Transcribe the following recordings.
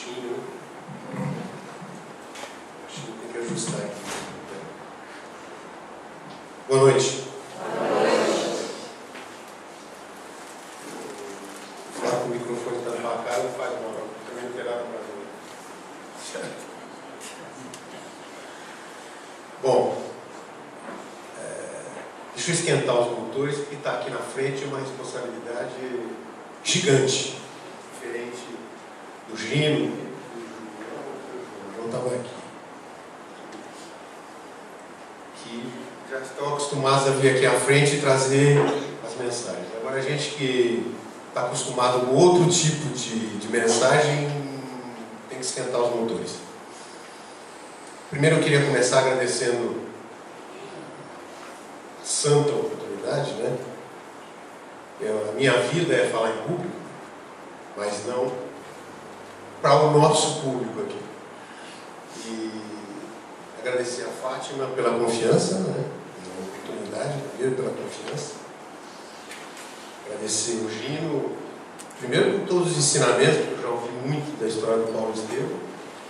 baixinho. Acho que tem que ajustar aqui. Boa noite. Boa noite. Falar com o microfone está na cara não faz mal, também não tem nada para ver. Bom, deixa eu esquentar os motores, porque está aqui na frente uma responsabilidade gigante, diferente do Gino, o João estava aqui, que já estão acostumados a vir aqui à frente e trazer as mensagens. Agora a gente que está acostumado com outro tipo de mensagem tem que esquentar os motores. Primeiro eu queria começar agradecendo a santa oportunidade, né? A minha vida é falar em público, mas não para o nosso público aqui. E agradecer a Fátima pela confiança, né? Pela oportunidade, primeiro pela confiança. Agradecer o Gino, primeiro por todos os ensinamentos, que eu já ouvi muito da história do Paulo Estevam,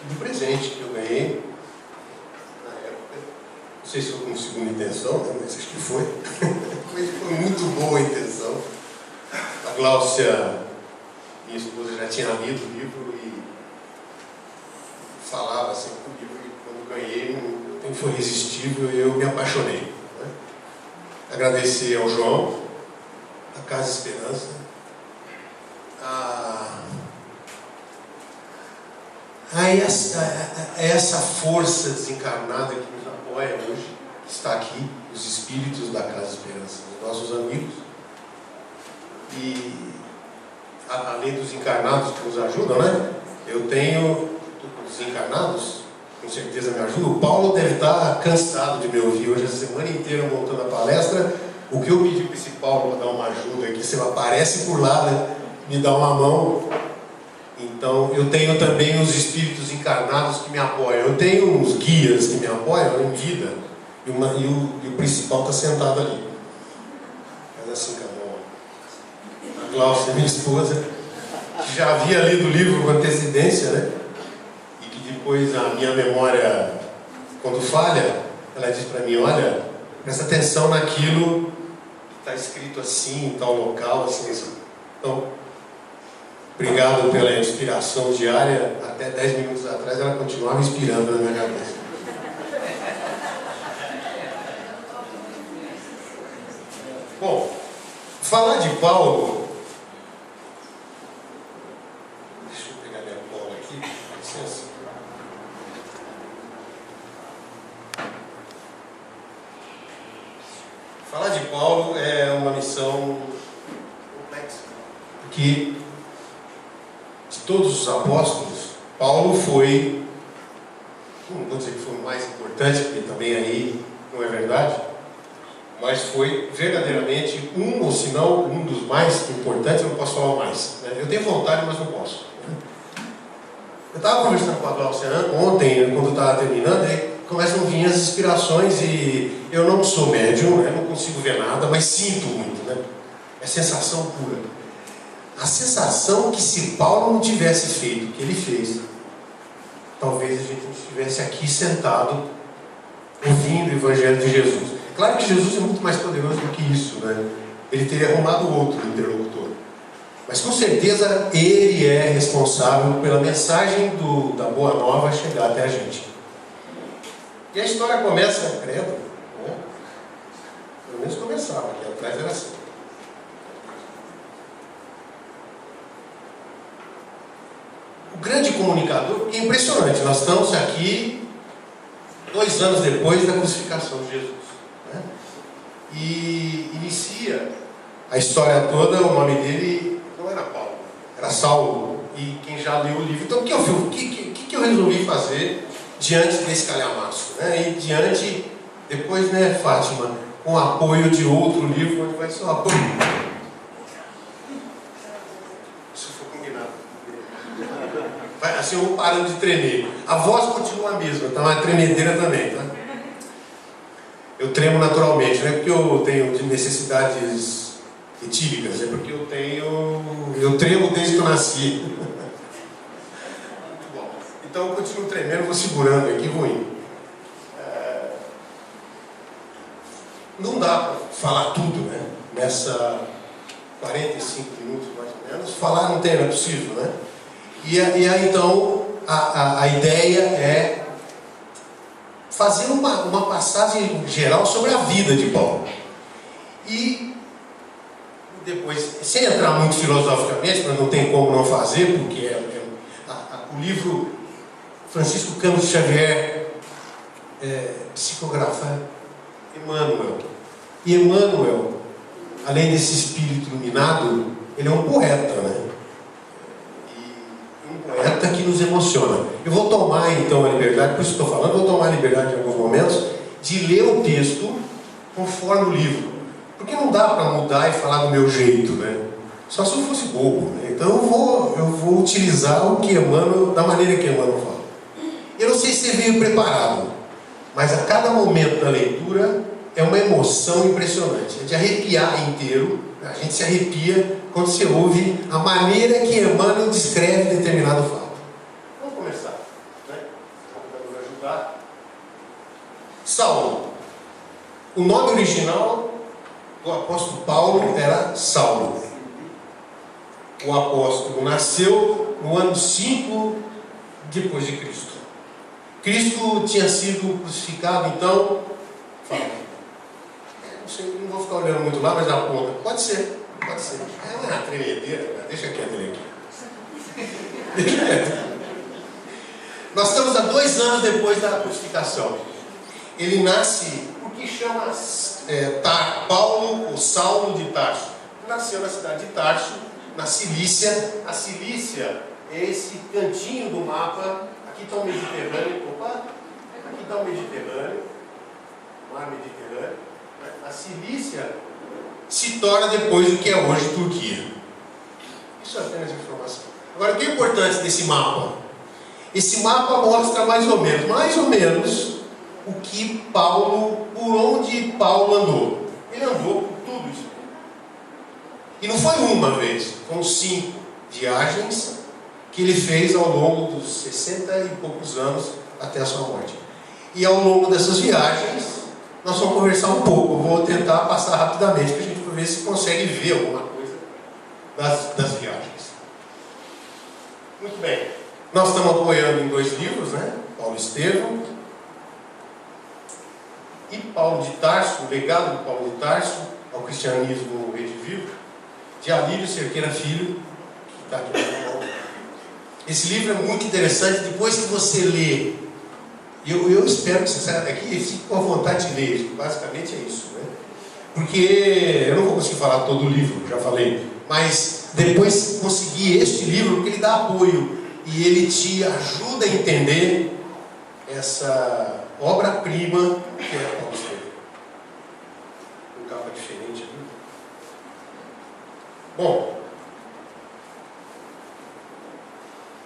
e do presente que eu ganhei na época. Não sei se foi com segunda intenção, né? Mas acho que foi. Mas foi muito boa a intenção. A Gláucia, minha esposa, já tinha lido o livro e falava assim comigo, e quando ganhei, o tempo foi irresistível e eu me apaixonei. Né? Agradecer ao João, a Casa Esperança, a essa força desencarnada que nos apoia hoje, que está aqui, os espíritos da Casa Esperança, os nossos amigos, e além dos encarnados que nos ajudam, né? Eu tenho os encarnados, com certeza me ajudam. O Paulo deve estar cansado de me ouvir hoje a semana inteira montando a palestra. O que eu pedi para esse Paulo para dar uma ajuda aqui, você aparece por lá, né? Me dá uma mão. Então, eu tenho também os espíritos encarnados que me apoiam. Eu tenho uns guias que me apoiam em vida, e o principal está sentado ali. Mas assim, a Gláucia, minha esposa, que já havia lido o livro com antecedência, né? E que depois a minha memória, quando falha, ela diz para mim: olha, presta atenção naquilo que está escrito assim, em tal local, assim, assim. Então, obrigado pela inspiração diária. Até 10 minutos atrás ela continuava inspirando na minha cabeça. Bom, falar de Paulo. Deixa eu pegar minha cola aqui, com licença. Falar de Paulo é uma missão complexa, porque de todos os apóstolos, Paulo foi, não vou dizer que foi o mais importante, porque também aí não é verdade, mas foi verdadeiramente ou se não, um dos mais importantes. Eu não posso falar mais, né? Eu tenho vontade, mas não posso. Eu estava conversando com a Gláucia ontem, quando eu estava terminando, aí começam a vir as inspirações e eu não sou médium, né? Não consigo ver nada, mas sinto muito, né? É sensação pura. A sensação que se Paulo não tivesse feito o que ele fez, talvez a gente não estivesse aqui sentado ouvindo o Evangelho de Jesus. Claro que Jesus é muito mais poderoso do que isso, né? Ele teria arrumado outro interlocutor. Mas com certeza ele é responsável pela mensagem da Boa Nova chegar até a gente. E a história começa, credo, né? Pelo menos começava, aqui atrás era assim. O grande comunicador, porque é impressionante, nós estamos aqui 2 anos depois da crucificação de Jesus, né? E inicia a história toda, o nome dele não era Paulo, era Saulo. E quem já leu o livro, então o que eu resolvi fazer diante desse calhamaço, né? E diante, depois, né, Fátima, com o apoio de outro livro, onde vai ser o apoio. Isso foi combinado. Assim eu vou parando de tremer. A voz continua a mesma, tá? Mas a tremedeira também, tá? Eu tremo naturalmente, não é porque eu tenho necessidades etívicas, é porque eu tremo desde que eu nasci. Então eu continuo tremendo, vou segurando aqui, ruim. Não dá para falar tudo, né? Nessa 45 minutos mais ou menos. Falar não tem, não é possível, né? E aí então a ideia é fazer uma passagem geral sobre a vida de Paulo. E depois, sem entrar muito filosoficamente, mas não tem como não fazer, porque o livro Francisco Campos Xavier psicografa Emmanuel. E Emmanuel, além desse espírito iluminado, ele é um poeta, né? E um poeta que nos emociona. Eu vou tomar então a liberdade, por isso estou falando, vou tomar a liberdade em alguns momentos de ler o texto conforme o livro. Porque não dá para mudar e falar do meu jeito, né? Só se eu fosse bobo, né? Então eu vou utilizar o que Emmanuel, da maneira que Emmanuel fala. Eu não sei se você veio preparado, mas a cada momento da leitura é uma emoção impressionante. É de arrepiar inteiro. A gente se arrepia quando você ouve a maneira que Emmanuel descreve determinado fato. Vamos começar, né? Vamos nos ajudar. Saulo. O nome original do apóstolo Paulo era Saulo. O apóstolo nasceu no ano 5 depois de Cristo. Cristo tinha sido crucificado, então, não vou ficar olhando muito lá, mas na ponta. Pode ser. É uma tremedeira, deixa quieto ele aqui. Nós estamos há 2 anos depois da crucificação. Ele nasce, o que chama Paulo ou Saulo de Tarso. Nasceu na cidade de Tarso, na Cilícia. A Cilícia é esse cantinho do mapa. Aqui está o Mediterrâneo. Aqui está o Mediterrâneo. O mar Mediterrâneo. A Cilícia se torna depois o que é hoje Turquia. Isso é apenas informação. Agora, o que é importante desse mapa? Esse mapa mostra mais ou menos o que Paulo, por onde Paulo andou. Ele andou por tudo isso. E não foi uma vez, foram 5 viagens que ele fez ao longo dos 60 e poucos anos até a sua morte. E ao longo dessas viagens, nós vamos conversar um pouco. Eu vou tentar passar rapidamente para a gente ver se consegue ver alguma coisa das viagens. Muito bem. Nós estamos apoiando em 2 livros, né? Paulo Estevão e Paulo de Tarso, o legado de Paulo de Tarso ao cristianismo redivivo, de Alírio Cerqueira Filho, que está aqui no Paulo. Esse livro é muito interessante. Depois que você lê, eu espero que você saia daqui e fique com a vontade de ler. Basicamente é isso, né? Porque eu não vou conseguir falar todo o livro, já falei, mas depois conseguir este livro, porque ele dá apoio e ele te ajuda a entender essa obra-prima que é Paulo Estevão. Um capa diferente aqui. Bom,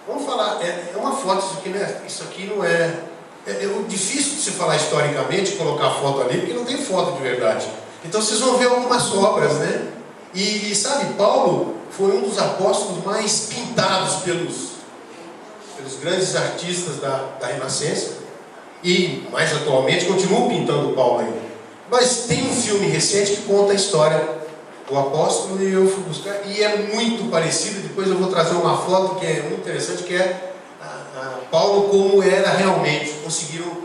vamos falar, é uma foto, isso aqui não é difícil de se falar historicamente, colocar a foto ali, porque não tem foto de verdade. Então vocês vão ver algumas obras, né? E sabe, Paulo foi um dos apóstolos mais pintados pelos grandes artistas da Renascença, e mais atualmente continuam pintando Paulo ainda. Mas tem um filme recente que conta a história do apóstolo, e eu fui buscar, e é muito parecido. Depois eu vou trazer uma foto que é muito interessante, que é Paulo como era realmente. Conseguiram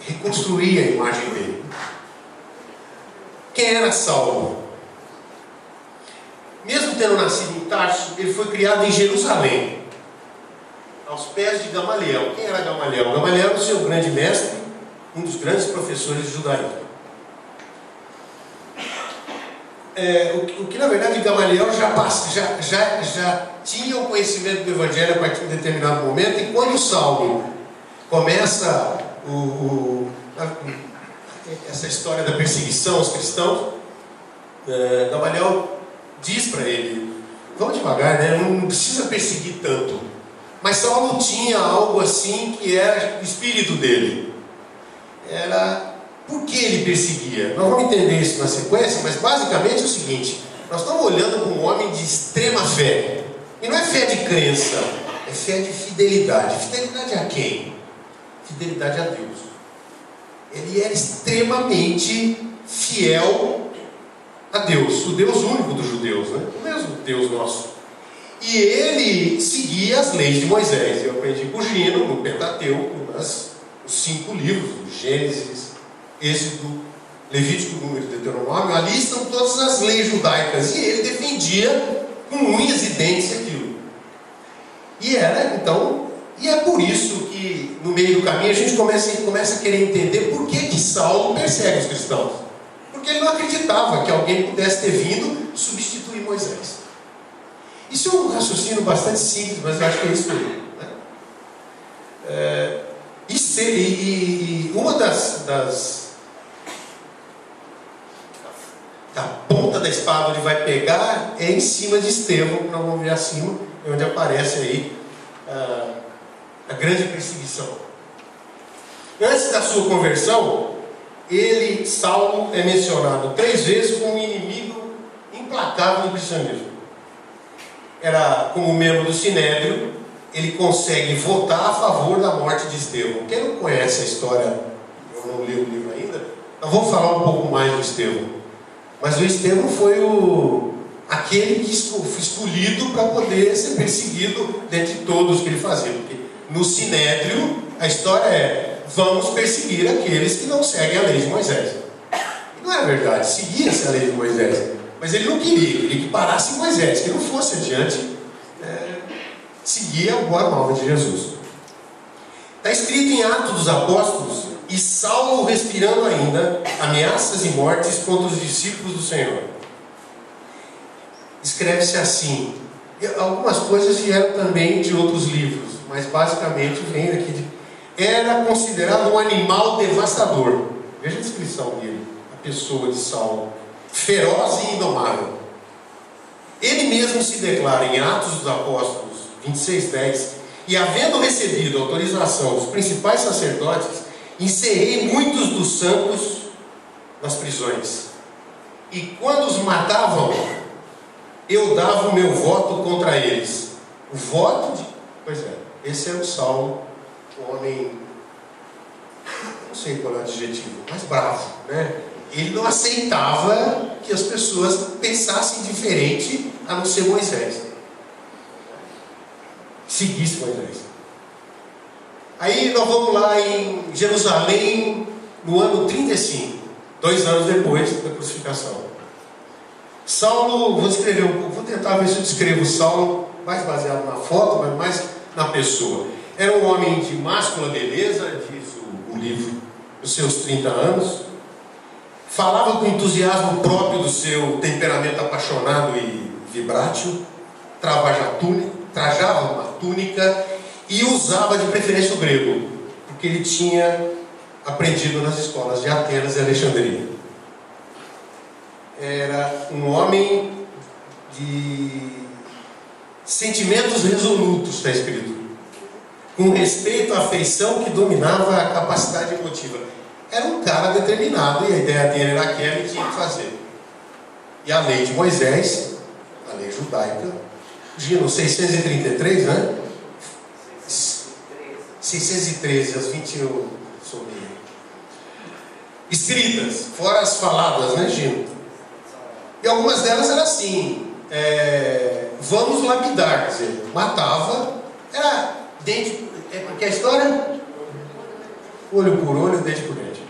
reconstruir a imagem dele. Quem era Saulo? Mesmo tendo nascido em Tarso, ele foi criado em Jerusalém, aos pés de Gamaliel. Quem era Gamaliel? Gamaliel era o seu grande mestre, um dos grandes professores de judaísmo. O que na verdade Gamaliel já tinha o conhecimento do Evangelho a partir de um determinado momento, e quando Saulo começa essa história da perseguição aos cristãos, Gamaliel diz para ele: vamos devagar, né? Não precisa perseguir tanto. Mas Saulo tinha algo assim que era o espírito dele. Era por que ele perseguia. Nós vamos entender isso na sequência, mas basicamente é o seguinte: nós estamos olhando para um homem de extrema fé. E não é fé de crença, é é fé de fidelidade. Fidelidade a quem? Fidelidade a Deus. Ele era extremamente fiel a Deus, o Deus único dos judeus, né? O mesmo Deus nosso. E ele seguia as leis de Moisés. Eu aprendi com o Gino, no Pentateuco, os 5 livros, do Gênesis, Êxodo, Levítico, Número, Deuteronômio. Ali estão todas as leis judaicas. E ele defendia com unhas e dentes aquilo. E é por isso que no meio do caminho a gente começa a querer entender por que Saulo persegue os cristãos. Porque ele não acreditava que alguém pudesse ter vindo substituir Moisés. Isso é um raciocínio bastante simples, mas eu acho que é isso mesmo, né? Uma da ponta da espada onde vai pegar é em cima de Estevão, que nós vamos ver acima, é onde aparece aí a grande perseguição. Antes da sua conversão, Saulo, é mencionado 3 vezes como um inimigo implacável do cristianismo. Era como membro do Sinédrio, ele consegue votar a favor da morte de Estevão. Quem não conhece a história, eu não li o livro ainda, nós vamos falar um pouco mais do Estevão. Mas o Estevão foi aquele que foi escolhido para poder ser perseguido dentre todos que ele fazia. Porque no Sinédrio, a história é: vamos perseguir aqueles que não seguem a lei de Moisés. E não é verdade, seguia-se a lei de Moisés. Mas ele não queria que parasse Moisés, que não fosse adiante, seguia a boa nova de Jesus. Está escrito em Atos dos Apóstolos: e Saulo respirando ainda ameaças e mortes contra os discípulos do Senhor. Escreve-se assim. E algumas coisas vieram também de outros livros, mas basicamente vem aqui era considerado um animal devastador. Veja a descrição dele, a pessoa de Saulo: feroz e indomável. Ele mesmo se declara em Atos dos Apóstolos 26:10: e havendo recebido autorização dos principais sacerdotes, encerrei muitos dos santos nas prisões, e quando os matavam, eu dava o meu voto contra eles. O voto de... Pois é, esse era o Saulo, o homem, não sei qual é o adjetivo, mas bravo, né? Ele não aceitava que as pessoas pensassem diferente a não ser Moisés, seguisse Moisés. Aí nós vamos lá em Jerusalém no ano 35, 2 anos depois da crucificação. Saulo, vou tentar ver se eu descrevo Saulo mais baseado na foto, mas mais na pessoa. Era um homem de máscula beleza, diz o livro, os seus 30 anos. Falava com entusiasmo próprio do seu temperamento apaixonado e vibrátil. Trajava uma túnica e usava de preferência o grego, porque ele tinha aprendido nas escolas de Atenas e Alexandria. Era um homem de sentimentos resolutos, está escrito, com respeito à afeição que dominava a capacidade emotiva. Era um cara determinado e a ideia dele era aquela e tinha que fazer. E a lei de Moisés, a lei judaica, Gino, 633, né? 613, as 21 sobre escritas, fora as faladas, né, Gino? E algumas delas eram assim: vamos lapidar, quer dizer, matava, era dente, porque a história, olho por olho, dente por dente.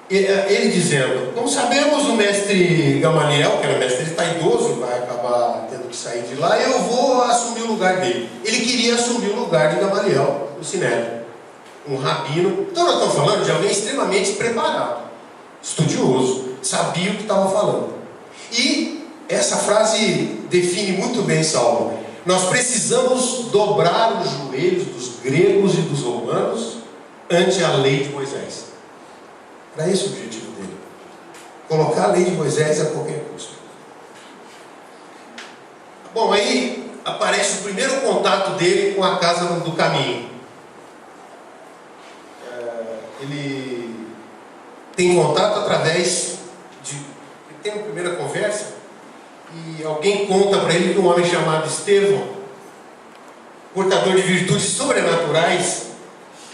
Ele dizendo: como sabemos, o mestre Gamaliel, que era mestre, ele está idoso, vai acabar tendo que sair de lá, eu vou assumir o lugar dele. Ele queria assumir o lugar de Gamaliel no Sinédrio, um rabino. Então nós estamos falando de alguém extremamente preparado, estudioso, sabia o que estava falando. E essa frase define muito bem Saulo: nós precisamos dobrar os joelhos dos gregos e dos romanos ante a lei de Moisés. Era esse o objetivo dele: colocar a lei de Moisés a qualquer custo. Bom, aí aparece o primeiro contato dele com a casa do caminho. Ele tem contato através de... Ele tem uma primeira conversa e alguém conta para ele que um homem chamado Estevão, portador de virtudes sobrenaturais,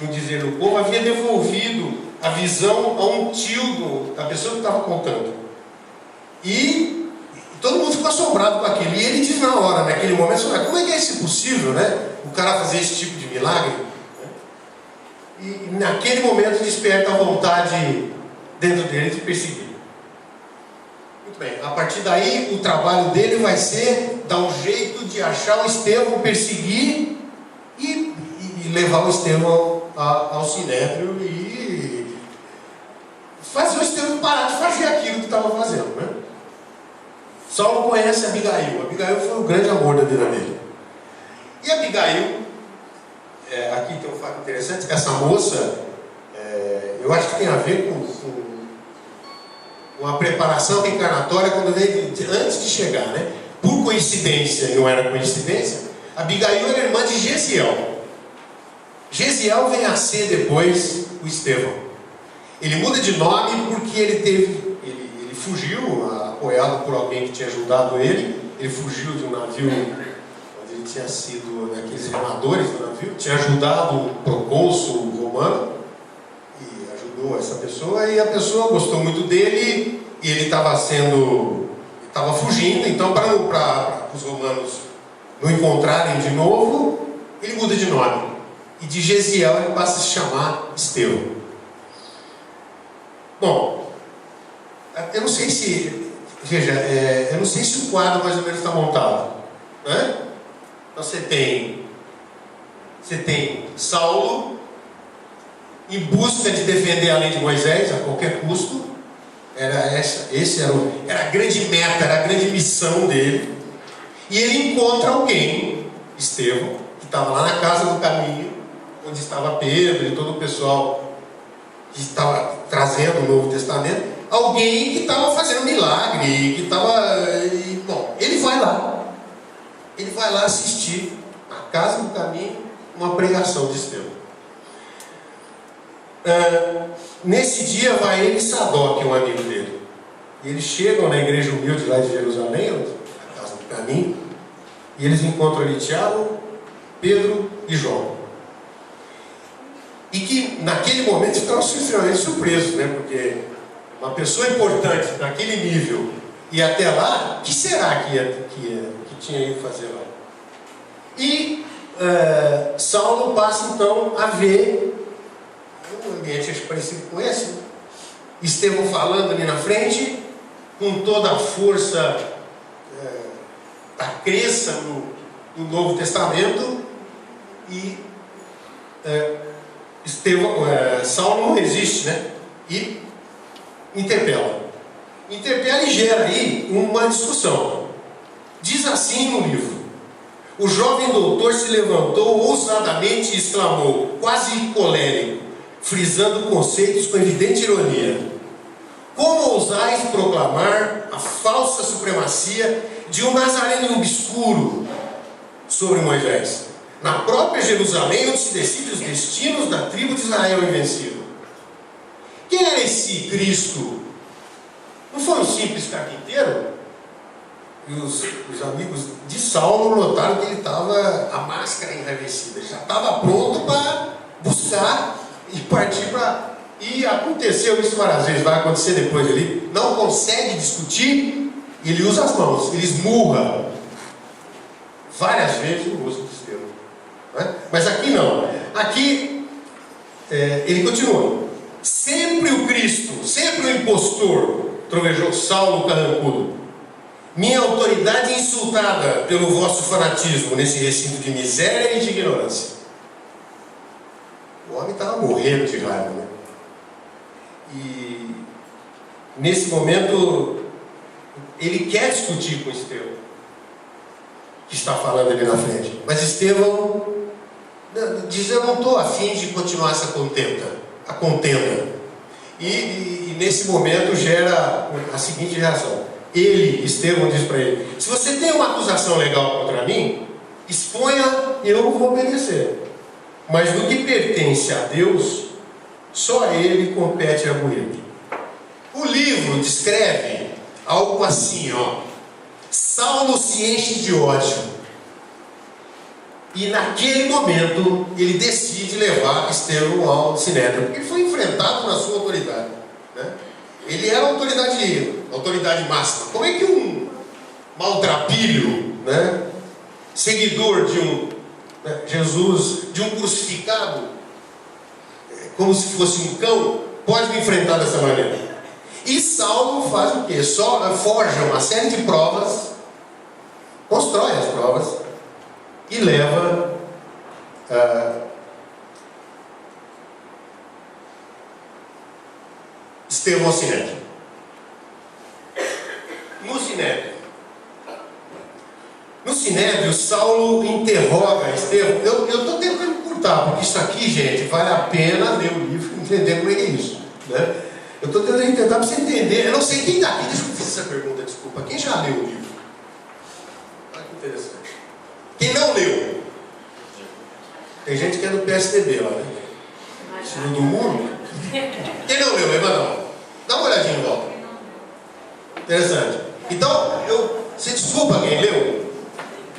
no dizer do povo, havia devolvido a visão a um tio da pessoa que estava contando. E todo mundo ficou assombrado com aquilo. E ele diz na hora, naquele momento, como é que é isso possível, né? O cara fazer esse tipo de milagre? E naquele momento desperta a vontade dentro dele de perseguir. Muito bem, a partir daí o trabalho dele vai ser dar um jeito de achar o Estevão, perseguir e levar o Estevão ao sinédrio e fazer o Estevão parar de fazer aquilo que estava fazendo, né? Saulo conhece Abigail. Abigail foi o grande amor da vida dele. E Abigail, aqui tem um fato interessante, que essa moça, eu acho que tem a ver com a preparação encarnatória quando veio antes de chegar, né? Por coincidência, e não era coincidência, Abigail era irmã de Gesiel. Gesiel vem a ser depois o Estevão. Ele muda de nome porque ele fugiu, apoiado por alguém que tinha ajudado ele. Ele fugiu de um navio onde ele tinha sido daqueles remadores do navio, tinha ajudado o procônsul romano e ajudou essa pessoa, e a pessoa gostou muito dele e ele estava fugindo. Então, para os romanos não encontrarem de novo, ele muda de nome. E de Gesiel ele passa a se chamar Estevão. Bom, eu não sei se, veja, eu não sei se o quadro mais ou menos está montado, né? Então você tem Saulo em busca de defender a lei de Moisés a qualquer custo. Era a grande meta, era a grande missão dele. E ele encontra alguém, Estevão, que estava lá na casa do caminho, onde estava Pedro e todo o pessoal que estava trazendo o Novo Testamento, alguém que estava fazendo milagre, que estava... Bom, ele vai lá assistir na casa do caminho uma pregação de Estevão. Nesse dia vai ele e Sadoc, um amigo dele, e eles chegam na igreja humilde lá de Jerusalém, na casa do caminho, e eles encontram ali Tiago, Pedro e João. E que naquele momento ficaram extremamente surpresos, né? Porque uma pessoa importante naquele nível e até lá, que será que tinha ido fazer lá? E Saulo passa então a ver um ambiente parecido com esse, né? Estevão falando ali na frente, com toda a força da crença no Novo Testamento, e Saulo não resiste, né? E interpela e gera aí uma discussão. Diz assim no livro: o jovem doutor se levantou ousadamente e exclamou, quase colérico, frisando conceitos com evidente ironia: como ousais proclamar a falsa supremacia de um nazareno obscuro sobre Moisés, na própria Jerusalém, onde se decide os destinos da tribo de Israel invencível? Quem era esse Cristo? Não foi um simples carpinteiro? E os amigos de Saulo notaram que ele estava, a máscara enraivecida, já estava pronto para buscar e partir para... E aconteceu isso várias vezes, vai acontecer depois. Ele não consegue discutir, ele usa as mãos, ele esmurra várias vezes o rosto de Estevão, né? Mas aqui não. Aqui ele continua: sempre o Cristo, sempre o impostor, trovejou Saulo carrancudo. Minha autoridade insultada pelo vosso fanatismo nesse recinto de miséria e de ignorância. O homem estava morrendo de raiva, né? E nesse momento ele quer discutir com Estevão, que está falando ali na frente, mas Estevão diz: eu não estou a fim de continuar essa contenda. E nesse momento gera a seguinte reação. Estevão diz para ele: se você tem uma acusação legal contra mim, exponha, eu vou obedecer. Mas no que pertence a Deus, só a Ele compete arguir. O livro descreve algo assim, ó: Saulo se enche de ódio. E naquele momento ele decide levar Estevão ao Sinédrio, porque ele foi enfrentado na sua autoridade, né? Ele era a autoridade máxima. Como é que um maltrapilho, né, seguidor de Jesus, de um crucificado, como se fosse um cão, pode me enfrentar dessa maneira? E Saulo faz o quê? Só forja uma série de provas, constrói as provas e leva Estevão ao Sinédrio. No Sinédrio, Saulo interroga Estevão. Eu estou tentando encurtar, porque isso aqui, gente, vale a pena ler o livro e entender como é que é isso, né? Eu estou tentando tentar para você entender. Eu não sei quem está aqui, deixa eu fazer essa pergunta, desculpa. Quem já leu o livro? Olha que interessante. Quem não leu? Tem gente que é do PSDB lá, né? Cima do muro. Quem não leu, levanta a mão. Dá uma olhadinha em volta. Interessante. Então, você desculpa quem leu,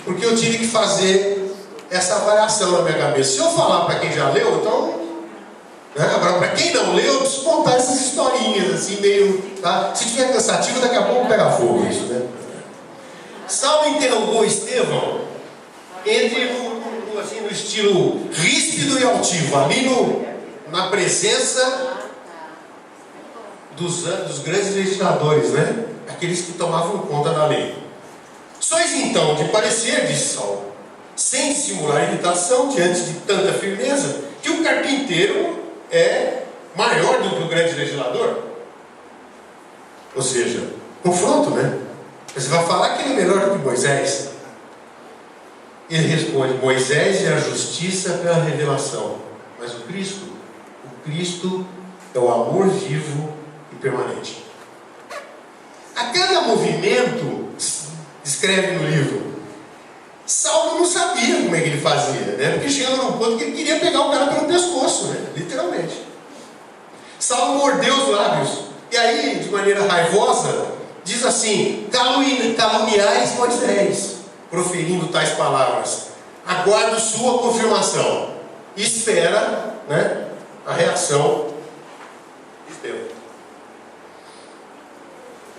porque eu tive que fazer essa avaliação na minha cabeça. Se eu falar para quem já leu, então, né? Agora, para quem não leu, eu preciso contar essas historinhas assim, meio, tá? Se tiver cansativo, daqui a pouco pega fogo isso, né? Saulo interrogou Estevão no estilo ríspido e altivo, ali na presença dos grandes legisladores, né? Aqueles que tomavam conta da lei. Sois então de parecer, disse Saulo, sem simular irritação diante de tanta firmeza, que o carpinteiro é maior do que o grande legislador? Ou seja, confronto, né? Você vai falar que ele é melhor do que Moisés? Ele responde: Moisés é a justiça pela revelação, mas o Cristo é o amor vivo e permanente. A cada movimento, descreve no livro, Saulo não sabia como é que ele fazia, né? Porque chegava num ponto que ele queria pegar o cara pelo pescoço, né? Literalmente. Saulo mordeu os lábios, e aí, de maneira raivosa, diz assim: caluniais Moisés, proferindo tais palavras, aguardo sua confirmação, espera, né, a reação de Estevão.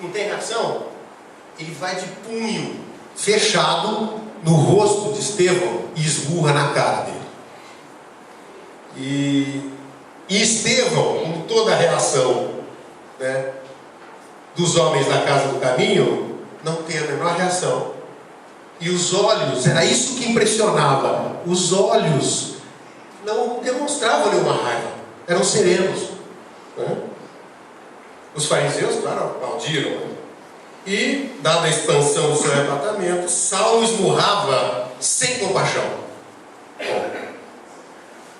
Não tem reação? Ele vai de punho fechado no rosto de Estevão e esmurra na cara dele. E Estevão, com toda a reação, né, dos homens da casa do caminho, não tem a menor reação. E os olhos, era isso que impressionava, os olhos não demonstravam nenhuma raiva, eram serenos, né? Os fariseus, claro, aplaudiram, né? E, dada a expansão do seu arrebatamento, Saulo esmurrava sem compaixão. Bom,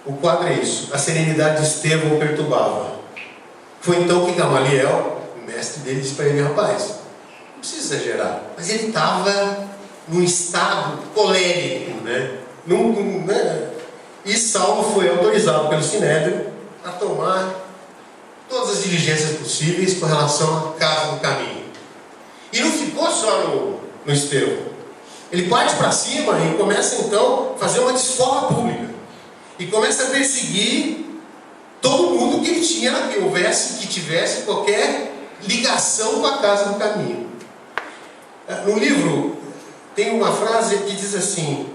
o quadro é isso. A serenidade de Estevão o perturbava. Foi então que Gamaliel, o mestre dele, disse para ele: rapaz, não precisa exagerar, mas ele estava num estado colérico, né? E Saulo foi autorizado pelo Sinédrio a tomar todas as diligências possíveis com relação à casa do caminho. E não ficou só no Estevão. Ele parte para cima e começa então a fazer uma desforra pública. E começa a perseguir todo mundo que ele tinha, que tivesse qualquer ligação com a casa do caminho. No livro tem uma frase que diz assim: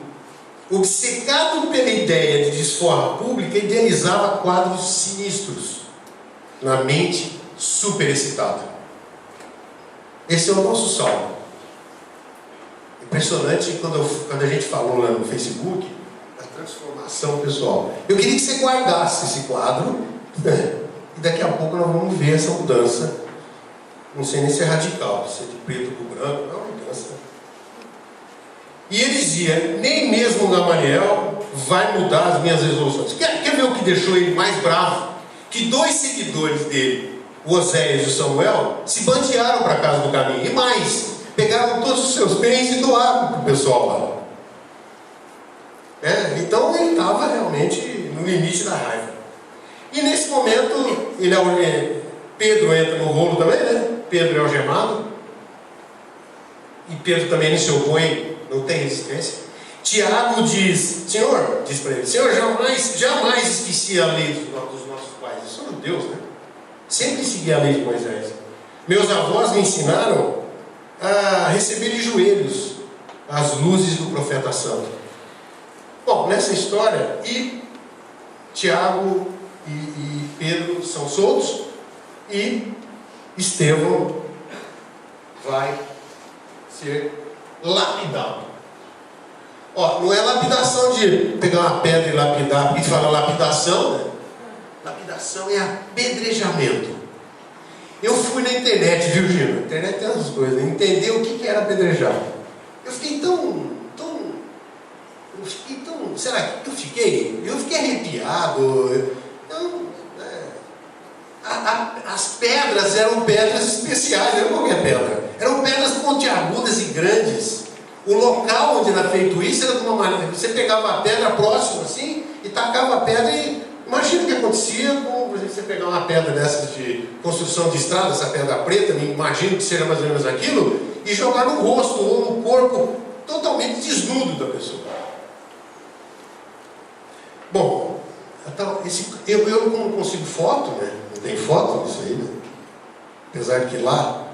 obcecado pela ideia de desforra pública, idealizava quadros sinistros na mente superexcitada. Esse é o nosso Saulo. Impressionante quando a gente falou lá no Facebook da transformação pessoal. Eu queria que você guardasse esse quadro, né? E daqui a pouco nós vamos ver essa mudança. Não sei nem se é radical, se é de preto para branco, não é uma mudança. E ele dizia: nem mesmo Gamaliel vai mudar as minhas resoluções. Quer ver o que deixou ele mais bravo? Que 2 seguidores dele, o Oséias e o Samuel, se bandearam para a casa do caminho. E mais, pegaram todos os seus bens e doaram para o pessoal lá. Então ele estava realmente no limite da raiva. E nesse momento, Pedro entra no rolo também, né? Pedro é algemado. e Pedro também não se opõe, não tem resistência. Tiago diz, Senhor, diz para ele, Senhor, jamais esqueci a lei dos nossos pais. Eu sou Deus, né? Sempre segui a lei de Moisés. Meus avós me ensinaram a receber de joelhos as luzes do profeta santo. Bom, nessa história, Tiago e Pedro são soltos e Estevão vai ser lapidado. Não é lapidação de pegar uma pedra e lapidar, porque fala lapidação, né? Lapidação é apedrejamento. Eu fui na internet, viu, Gino? Na internet tem essas coisas, entender o que era apedrejar. Eu fiquei tão. Será que eu fiquei? Eu fiquei arrepiado. As pedras eram pedras especiais, não era qualquer pedra. Eram pedras pontiagudas e grandes. O local onde era feito isso era de uma maneira. Você pegava a pedra próxima assim e tacava a pedra e. Imagina o que acontecia com, por exemplo, você pegar uma pedra dessas de construção de estrada, essa pedra preta, imagino que seja mais ou menos aquilo, e jogar no rosto ou no corpo totalmente desnudo da pessoa. Bom, então, eu como consigo foto, né? Não tem foto disso aí, né? Apesar de que lá,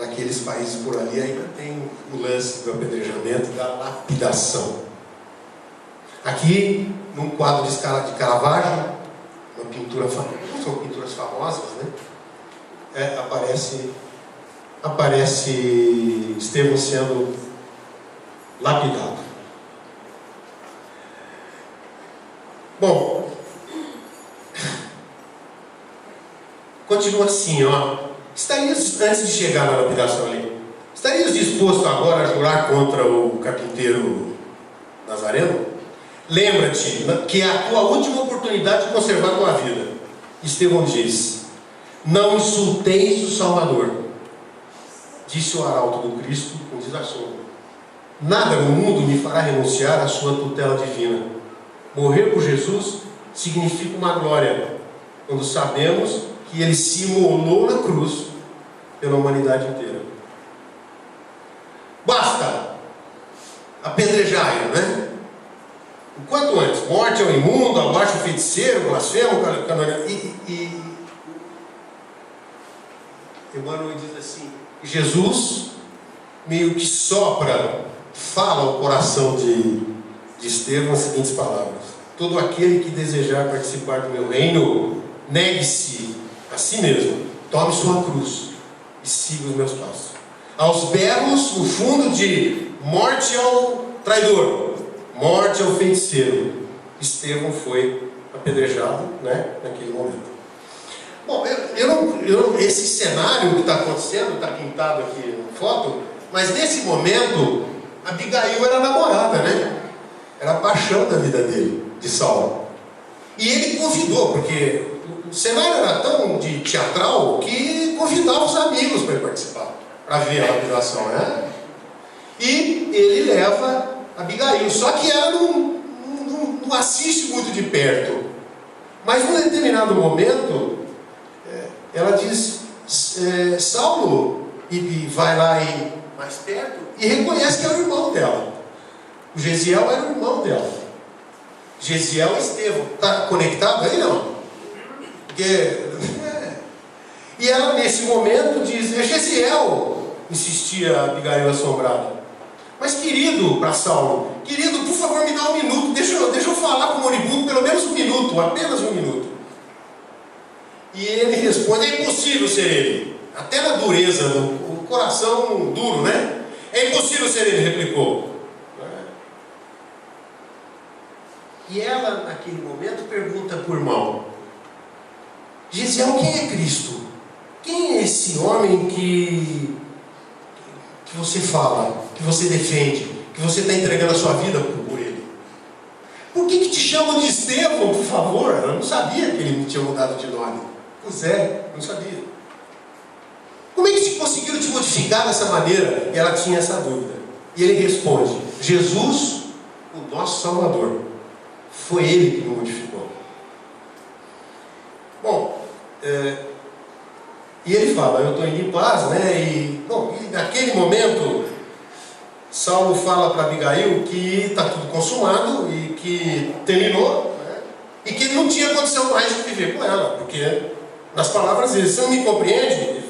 naqueles países por ali, ainda tem o lance do apedrejamento, da lapidação. Aqui, num quadro de Caravaggio, uma pintura famosa, são pinturas famosas, né? Aparece Estevão sendo lapidado. Bom, continua assim, Estarias, antes de chegar na lapidação ali, estarias disposto agora a jurar contra o carpinteiro Nazareno? Lembra-te que é a tua última oportunidade de conservar a tua vida. Estevão diz: não insulteis o Salvador. Disse o arauto do Cristo com desassombro. Nada no mundo me fará renunciar à sua tutela divina. Morrer por Jesus significa uma glória, quando sabemos que Ele se imolou na cruz pela humanidade inteira. Basta apedrejar-o, né? O quanto antes. Morte ao imundo, abaixo o feiticeiro, blasfemo, e Emmanuel diz assim: Jesus meio que fala ao coração de Estevão as seguintes palavras: todo aquele que desejar participar do meu reino, negue-se a si mesmo, tome sua cruz e siga os meus passos. Aos berros, no fundo de morte ao traidor, morte ao feiticeiro, Estevão foi apedrejado, né, naquele momento. Bom, esse cenário que está acontecendo, está pintado aqui na foto, mas nesse momento, Abigail era namorada, né? Era a paixão da vida dele, de Saulo. E ele convidou, porque o cenário era tão de teatral que convidava os amigos para participar, para ver a lapidação, né? E ele leva Abigail, só que ela não assiste muito de perto. Mas num determinado momento, ela diz, Saulo, e vai lá mais perto, e reconhece que é o irmão dela. O Gesiel era o irmão dela. Gesiel e Estevão. Está conectado aí, não? Porque... E ela, nesse momento, diz, é Gesiel, insistia Abigail assombrada. Mas querido, para Saulo, querido, por favor, me dá um minuto, deixa eu falar com o moribundo, pelo menos um minuto, apenas um minuto. E ele responde, é impossível ser ele. Até na dureza, o coração duro, né? É impossível ser ele, replicou. E ela, naquele momento, pergunta para o irmão, Gesiel, quem é Cristo? Quem é esse homem que você fala, que você defende, que você está entregando a sua vida por ele? Por que te chamam de Estevão, por favor? Ela não sabia que ele tinha mudado de nome. Pois é, não sabia. Como é que conseguiram te modificar dessa maneira? E ela tinha essa dúvida. E ele responde, Jesus, o nosso Salvador. Foi ele que me modificou. Bom, E ele fala, eu estou indo em paz, né? E naquele momento, Saulo fala para Abigail que está tudo consumado e que terminou, né? E que ele não tinha condição mais de viver com ela, porque, nas palavras dele, você não me compreende?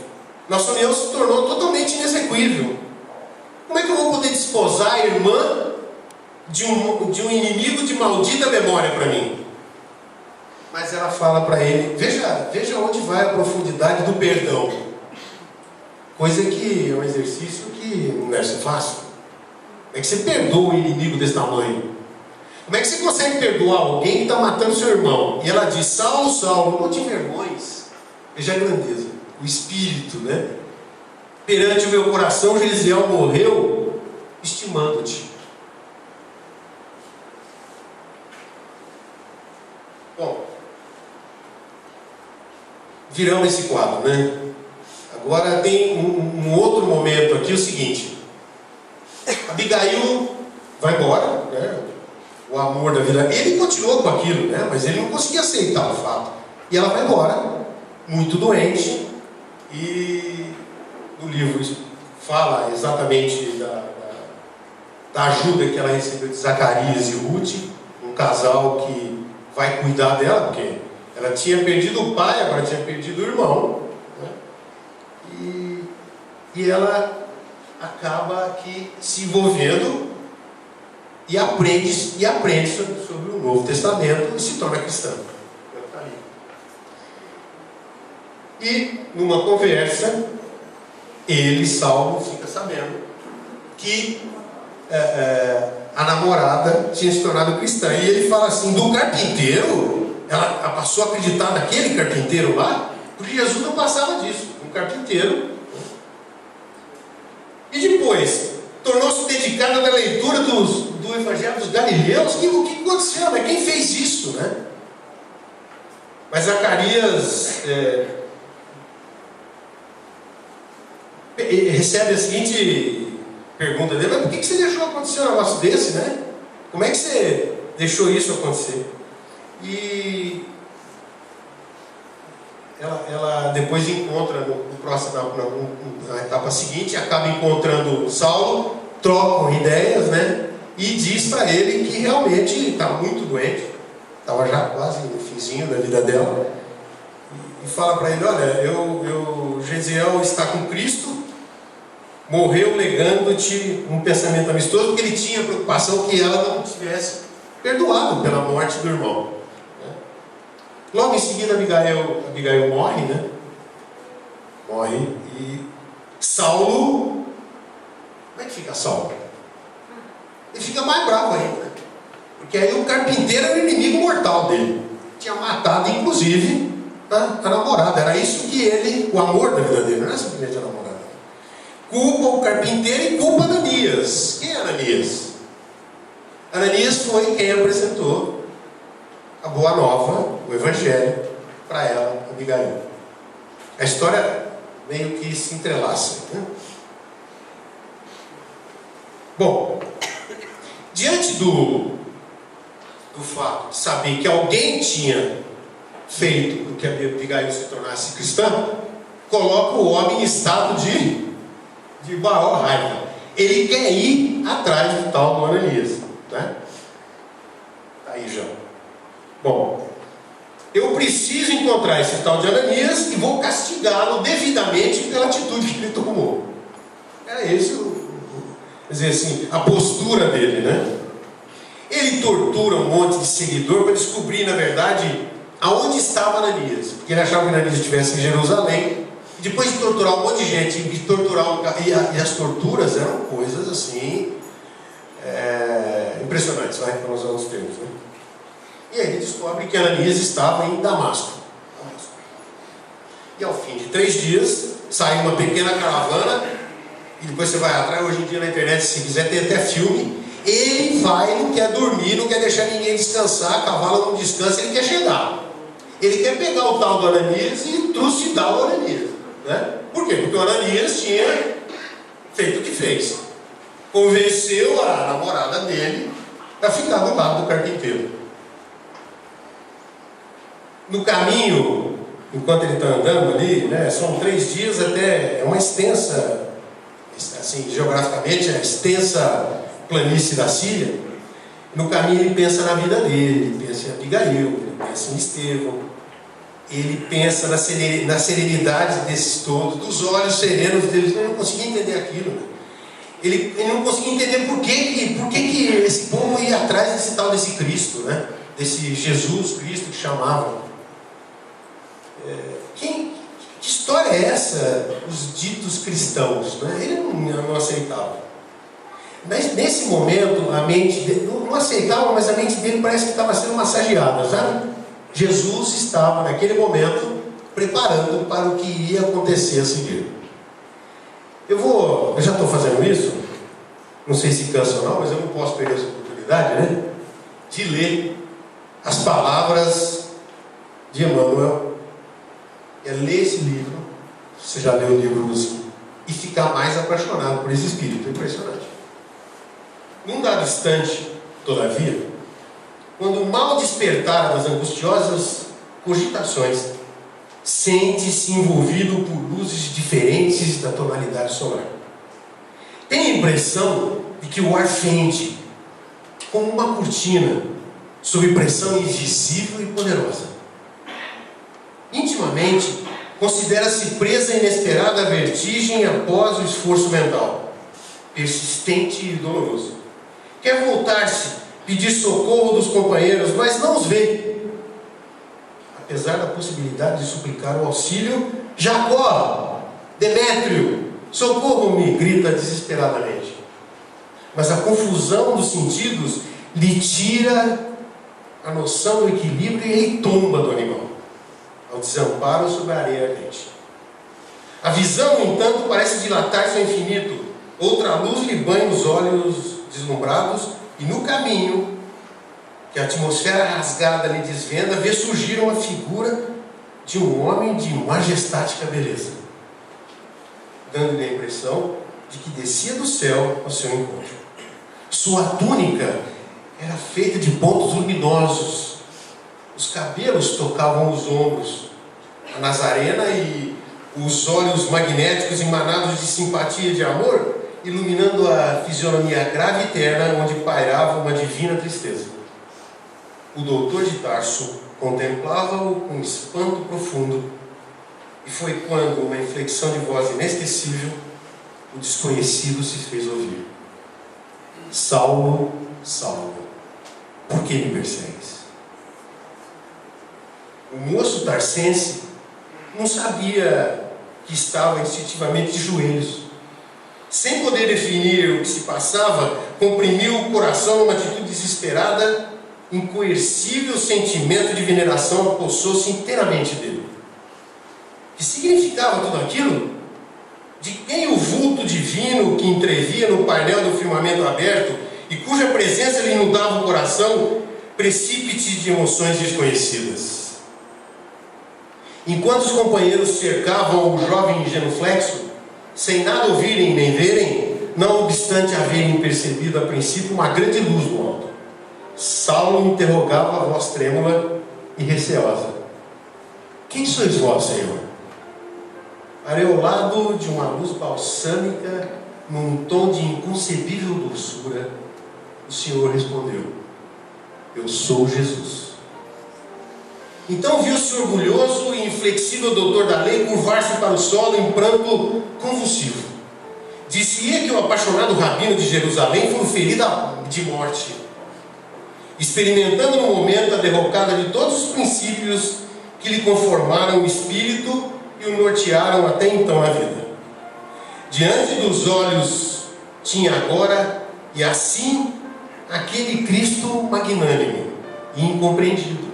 Nossa união se tornou totalmente inexequível. Como é que eu vou poder desposar a irmã de um inimigo de maldita memória para mim? Mas ela fala para ele, veja onde vai a profundidade do perdão. Coisa que é um exercício que não deve ser fácil. Como é que você perdoa um inimigo desse tamanho? Como é que você consegue perdoar alguém que está matando seu irmão? E ela diz, Saulo, Saulo, não te envergonhes. Veja a grandeza, o espírito, né? Perante o meu coração, Gesiel morreu estimando-te. Bom, viramos esse quadro, né? Agora tem um outro momento aqui, o seguinte. Abigail vai embora, né? O amor da vida. Ele continuou com aquilo, né? Mas ele não conseguia aceitar o fato. E ela vai embora, muito doente. E no livro fala exatamente da ajuda que ela recebeu de Zacarias e Ruth, um casal que vai cuidar dela, porque ela tinha perdido o pai, agora tinha perdido o irmão, né? E ela acaba aqui se envolvendo e aprende sobre o Novo Testamento e se torna cristã. E numa conversa, Saulo, fica sabendo que a namorada tinha se tornado cristã. E ele fala assim, do carpinteiro, ela passou a acreditar naquele carpinteiro lá, porque Jesus não passava disso, um carpinteiro. E depois, tornou-se dedicada na leitura do Evangelho dos Galileus. O que aconteceu? Né? Quem fez isso? Né? Mas Zacarias recebe a seguinte pergunta dele, mas por que você deixou acontecer um negócio desse, né? Como é que você deixou isso acontecer? E ela depois encontra na etapa seguinte, acaba encontrando Saulo, trocam ideias, né? E diz para ele que realmente está muito doente, estava já quase no finzinho da vida dela, e fala para ele, olha, Gesiel está com Cristo, morreu legando-te um pensamento amistoso, porque ele tinha preocupação que ela não tivesse perdoado pela morte do irmão. Logo em seguida Abigail morre, né? Morre. E Saulo, como é que fica Saulo? Ele fica mais bravo ainda, né? Porque aí o carpinteiro era o inimigo mortal dele. Tinha matado inclusive a namorada. Era isso que o amor da vida dele, não era simplesmente a namorada. Culpa o carpinteiro e culpa Ananias. Quem é Ananias? Ananias foi quem apresentou a boa nova, o Evangelho, para ela, Abigail. A história meio que se entrelaça, né? Bom, diante do fato de saber que alguém tinha feito com que a Abigail se tornasse cristã, coloca o homem em estado de maior raiva. Ele quer ir atrás do tal do Ananias, né? Tá aí já. Bom, eu preciso encontrar esse tal de Ananias e vou castigá-lo devidamente pela atitude que ele tomou. Era esse quer dizer assim, a postura dele, né? Ele tortura um monte de seguidor para descobrir, na verdade, aonde estava Ananias, porque ele achava que Ananias estivesse em Jerusalém. E depois de torturar um monte de gente, e as torturas eram coisas assim impressionantes, vai, para usar os termos, né? E aí ele descobre que Ananias estava em Damasco. E ao fim de 3 dias, sai uma pequena caravana, e depois você vai atrás, hoje em dia na internet, se quiser, tem até filme. Ele vai, não quer dormir, não quer deixar ninguém descansar, a cavalo não descansa, ele quer chegar. Ele quer pegar o tal do Ananias e trucidar o Ananias, né? Por quê? Porque o Ananias tinha feito o que fez. Convenceu a namorada dele a ficar do lado do carpinteiro. No caminho, enquanto ele está andando ali, né, são 3 dias até, é uma extensa, assim, geograficamente, a extensa planície da Síria. No caminho ele pensa na vida dele, ele pensa em Abigail, ele pensa em Estevão, ele pensa na serenidade desses todos, dos olhos serenos deles. Ele não conseguia entender aquilo, né? Ele não conseguia entender por que esse povo ia atrás desse tal desse Cristo, né? Desse Jesus Cristo que chamavam. Que história é essa? Os ditos cristãos, né? Ele não aceitava. Mas nesse momento a mente dele não aceitava, mas a mente dele parece que estava sendo massageada, sabe? Jesus estava naquele momento preparando para o que iria acontecer a seguir. Eu já estou fazendo isso, não sei se cansa ou não, mas eu não posso perder essa oportunidade, né? De ler as palavras de Emmanuel. É ler esse livro, você já leu o livro assim, e ficar mais apaixonado por esse espírito. É impressionante. Num dado instante, todavia, quando mal despertar das angustiosas cogitações, sente-se envolvido por luzes diferentes da tonalidade solar. Tem a impressão de que o ar fende como uma cortina sob pressão invisível e poderosa. Intimamente, considera-se presa a inesperada vertigem após o esforço mental, persistente e doloroso. Quer voltar-se, pedir socorro dos companheiros, mas não os vê. Apesar da possibilidade de suplicar o auxílio, Jacó, Demétrio, socorro-me, grita desesperadamente. Mas a confusão dos sentidos lhe tira a noção do equilíbrio e ele tomba do animal, ao desamparo sobre a areia ardente. A visão, no entanto, parece dilatar-se ao infinito. Outra luz lhe banha os olhos deslumbrados, e no caminho que a atmosfera rasgada lhe desvenda, vê surgir uma figura de um homem de majestática beleza, dando-lhe a impressão de que descia do céu ao seu encontro. Sua túnica era feita de pontos luminosos, os cabelos tocavam os ombros, a Nazarena, e os olhos magnéticos emanados de simpatia e de amor, iluminando a fisionomia grave e terna, onde pairava uma divina tristeza. O doutor de Tarso contemplava-o com espanto profundo, e foi quando, uma inflexão de voz inesquecível, o desconhecido se fez ouvir: Saulo, Saulo, por que me persegues? O moço tarsense não sabia que estava instintivamente de joelhos. Sem poder definir o que se passava, comprimiu o coração numa atitude desesperada. Incoercível sentimento de veneração apossou-se inteiramente dele. O que significava tudo aquilo? De quem o vulto divino que entrevia no painel do firmamento aberto e cuja presença lhe inundava o coração, precípite de emoções desconhecidas? Enquanto os companheiros cercavam o jovem genuflexo, sem nada ouvirem nem verem, não obstante haverem percebido a princípio uma grande luz no alto, Saulo interrogava a voz trêmula e receosa: Quem sois vós, Senhor? Areolado de uma luz balsâmica, num tom de inconcebível doçura, o Senhor respondeu: Eu sou Jesus. Então viu-se orgulhoso e inflexível doutor da lei curvar-se para o solo em pranto convulsivo. Disse-ia que o apaixonado rabino de Jerusalém foi ferido de morte, experimentando no momento a derrocada de todos os princípios que lhe conformaram o espírito e o nortearam até então a vida. Diante dos olhos tinha agora, e assim, aquele Cristo magnânimo e incompreendido.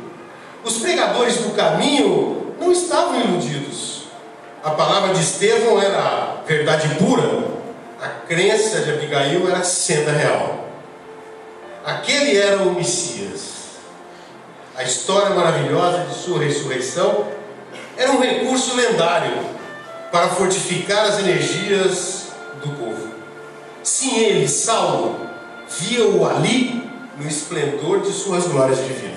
Os pregadores do caminho não estavam iludidos. A palavra de Estevão era verdade pura. A crença de Abigail era senda real. Aquele era o Messias. A história maravilhosa de sua ressurreição era um recurso lendário para fortificar as energias do povo. Sim, ele, Saulo, via-o ali no esplendor de suas glórias divinas.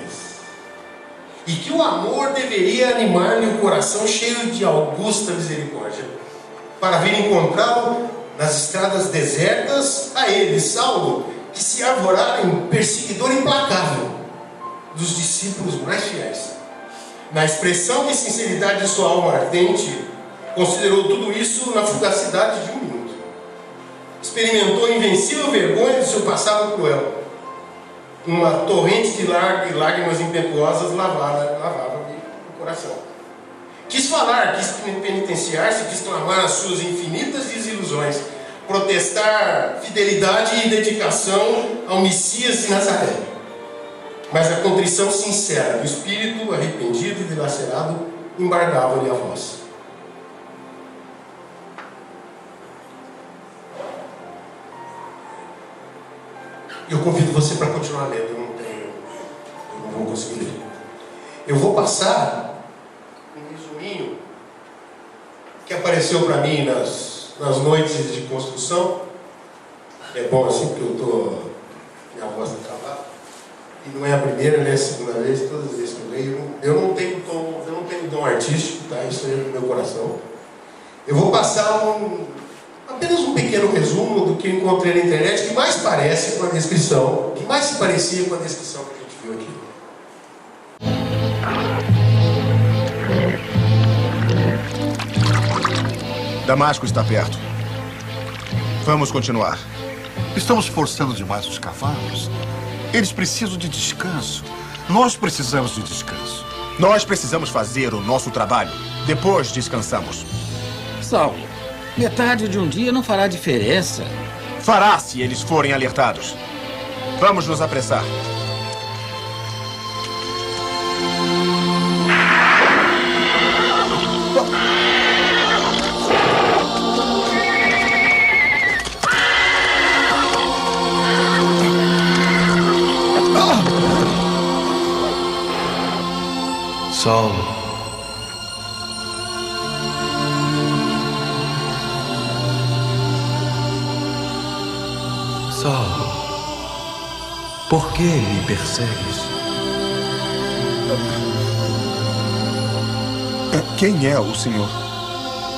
e que o amor deveria animar-lhe o coração cheio de augusta misericórdia, para vir encontrá-lo nas estradas desertas, a ele, Saulo, que se arvorara em perseguidor implacável dos discípulos mais fiéis. Na expressão de sinceridade de sua alma ardente, considerou tudo isso na fugacidade de um minuto. Experimentou a invencível vergonha de seu passado cruel. Uma torrente de lágrimas impetuosas lavava-lhe o coração. Quis falar, quis penitenciar-se, quis clamar as suas infinitas desilusões, protestar fidelidade e dedicação ao Messias de Nazaré. Mas a contrição sincera do espírito, arrependido e dilacerado, embargava-lhe a voz. Eu convido você para continuar lendo, eu não vou conseguir ler. Eu vou passar um resuminho que apareceu para mim nas noites de construção. É bom assim, porque minha voz está travada. E não é a primeira, nem a segunda vez, todas as vezes que eu leio. Eu não tenho dom artístico, tá? Isso aí é do meu coração. Eu vou passar apenas um pequeno resumo do que eu encontrei na internet, que mais parece com a descrição, que mais se parecia com a descrição que a gente viu aqui. Damasco está perto. Vamos continuar. Estamos forçando demais os cavalos. Eles precisam de descanso. Nós precisamos de descanso. Nós precisamos fazer o nosso trabalho. Depois descansamos. Saulo, metade de um dia não fará diferença. Fará se eles forem alertados. Vamos nos apressar. Saulo. Saulo, por que me persegues? Quem é o Senhor?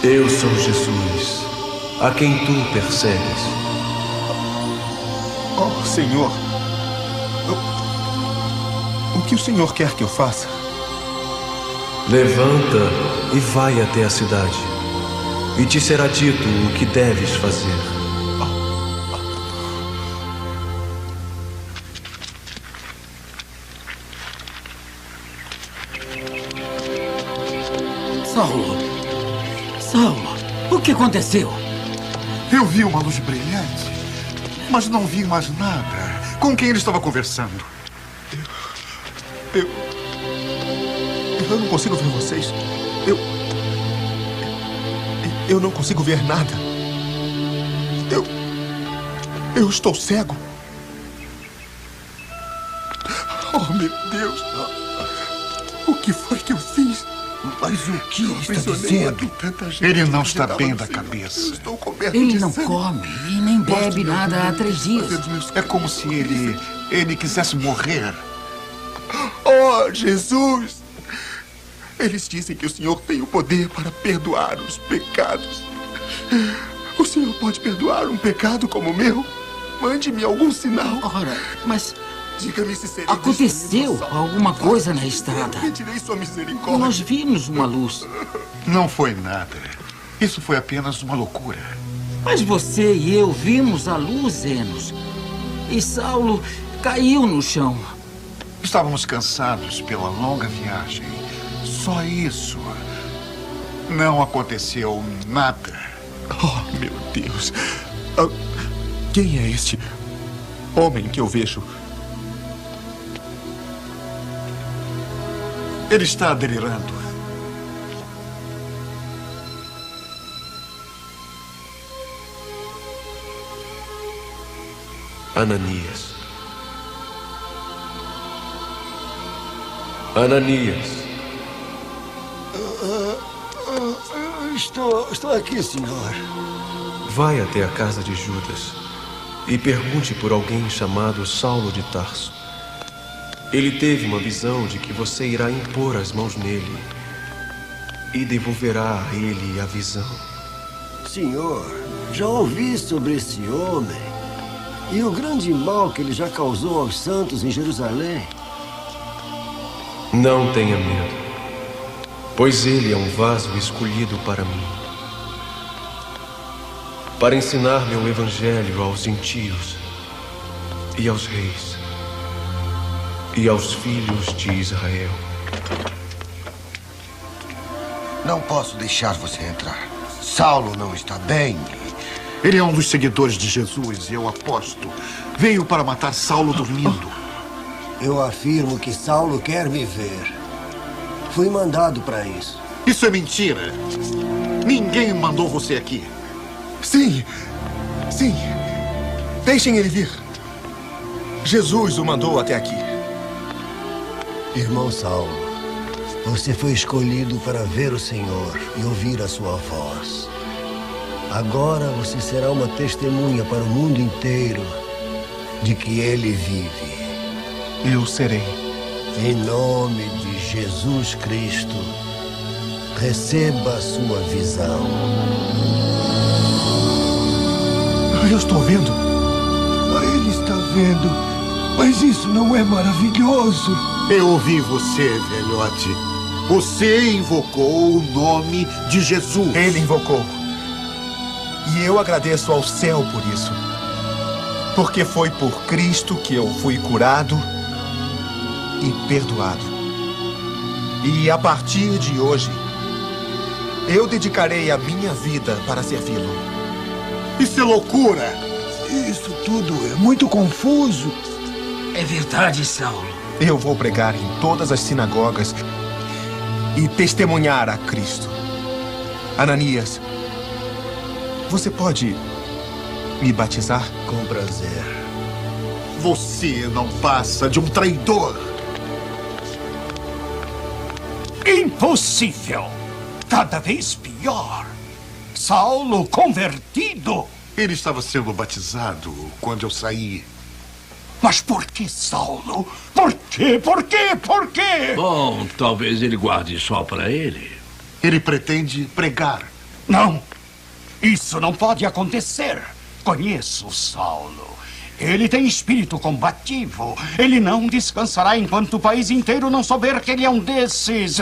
Eu sou Jesus, a quem tu persegues. Oh, Senhor. O que o Senhor quer que eu faça? Levanta e vai até a cidade, e te será dito o que deves fazer. Saulo, o que aconteceu? Eu vi uma luz brilhante, mas não vi mais nada. Com quem ele estava conversando? Eu não consigo ver vocês. Eu não consigo ver nada. Eu estou cego. Oh, meu Deus. O que foi que eu fiz? Mas o que ele está dizendo? Ele não está bem da cabeça. Ele não come e nem bebe nada há 3 dias. É como se ele quisesse morrer. Oh, Jesus! Eles dizem que o Senhor tem o poder para perdoar os pecados. O Senhor pode perdoar um pecado como o meu? Mande-me algum sinal. Ora, mas diga-me se seria aconteceu alguma coisa na estrada. Pedirei sua misericórdia. Nós vimos uma luz. Não foi nada. Isso foi apenas uma loucura. Mas você e eu vimos a luz, Enos. E Saulo caiu no chão. Estávamos cansados pela longa viagem. Só isso. Não aconteceu nada. Oh, meu Deus. Quem é este homem que eu vejo? Ele está delirando. Ananias. Ananias. Estou aqui, senhor. Vai até a casa de Judas e pergunte por alguém chamado Saulo de Tarso. Ele teve uma visão de que você irá impor as mãos nele e devolverá a ele a visão. Senhor, já ouvi sobre esse homem e o grande mal que ele já causou aos santos em Jerusalém. Não tenha medo, pois ele é um vaso escolhido para mim, para ensinar meu evangelho aos gentios e aos reis e aos filhos de Israel. Não posso deixar você entrar. Saulo não está bem. Ele é um dos seguidores de Jesus e eu aposto. Veio para matar Saulo dormindo. Eu afirmo que Saulo quer me ver. Fui mandado para isso. Isso é mentira. Ninguém mandou você aqui. Sim. Sim. Deixem ele vir. Jesus o mandou até aqui. Irmão Saulo, você foi escolhido para ver o Senhor e ouvir a sua voz. Agora você será uma testemunha para o mundo inteiro de que ele vive. Eu serei. Em nome de Jesus Cristo, receba a sua visão. Eu estou vendo. Ele está vendo. Mas isso não é maravilhoso? Eu ouvi você, velhote. Você invocou o nome de Jesus. Ele invocou. E eu agradeço ao céu por isso. Porque foi por Cristo que eu fui curado e perdoado. E a partir de hoje, eu dedicarei a minha vida para servi-lo. Isso é loucura. Isso tudo é muito confuso. É verdade, Saulo. Eu vou pregar em todas as sinagogas e testemunhar a Cristo. Ananias, você pode me batizar? Com prazer. Você não passa de um traidor. Impossível! Cada vez pior. Saulo convertido. Ele estava sendo batizado quando eu saí. Mas por que Saulo? Por quê? Por quê? Por quê? Bom, talvez ele guarde só para ele. Ele pretende pregar. Não. Isso não pode acontecer. Conheço Saulo. Ele tem espírito combativo. Ele não descansará enquanto o país inteiro não souber que ele é um desses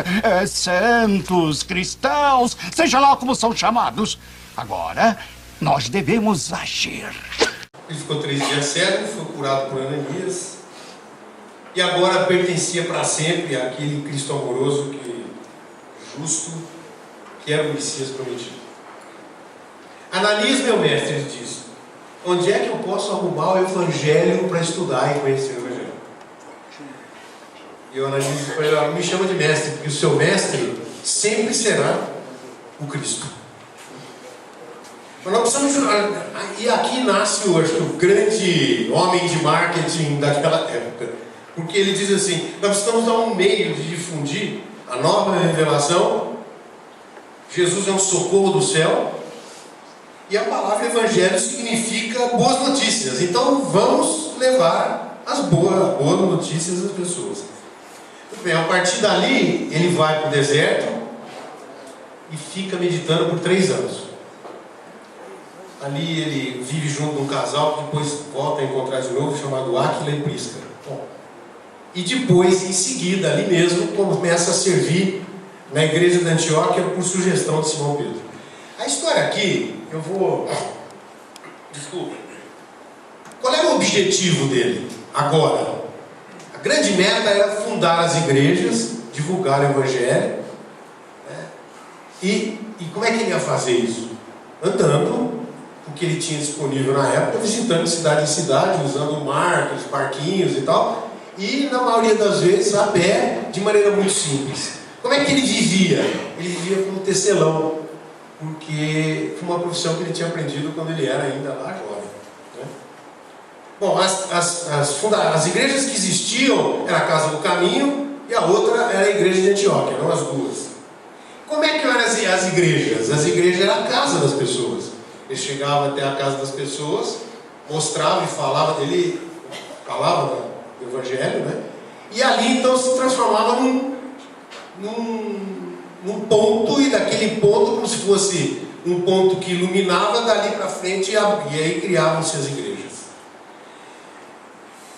santos cristãos, seja lá como são chamados. Agora, nós devemos agir. Ele ficou 3 dias cego, foi curado por Ananias e agora pertencia para sempre àquele Cristo amoroso, justo, que era o Messias prometido. Ananias, meu mestre, ele diz: onde é que eu posso arrumar o Evangelho para estudar e conhecer o Evangelho? E o Ananias disse para ele: me chama de mestre, porque o seu mestre sempre será o Cristo. Mas nós precisamos. E aqui nasce hoje o grande homem de marketing daquela época, porque ele diz assim: nós precisamos dar um meio de difundir a nova revelação. Jesus é um socorro do céu. E a palavra evangelho significa boas notícias. Então vamos levar as boas notícias às pessoas. Muito bem, a partir dali ele vai para o deserto e fica meditando por 3 anos. Ali ele vive junto de um casal que depois volta a encontrar de novo, chamado Áquila e Prisca. E depois, em seguida, ali mesmo, começa a servir na igreja de Antioquia por sugestão de Simão Pedro. A história aqui, eu vou... Desculpa. Qual era o objetivo dele agora? A grande meta era fundar as igrejas, divulgar o evangelho. Né? E como é que ele ia fazer isso? Andando o que ele tinha disponível na época, visitando de cidade em cidade, usando marcos, parquinhos e tal, e na maioria das vezes a pé, de maneira muito simples. Como é que ele vivia? Ele vivia como tecelão, porque foi uma profissão que ele tinha aprendido quando ele era ainda lá jovem. Né? Bom, as igrejas que existiam era a Casa do Caminho e a outra era a igreja de Antioquia, não as duas. Como é que eram as igrejas? As igrejas eram a casa das pessoas. Ele chegava até a casa das pessoas, mostrava e falava, ele falava do evangelho, né? E ali então se transformava num ponto, e daquele ponto, como se fosse um ponto que iluminava, dali para frente, e aí criavam-se as igrejas.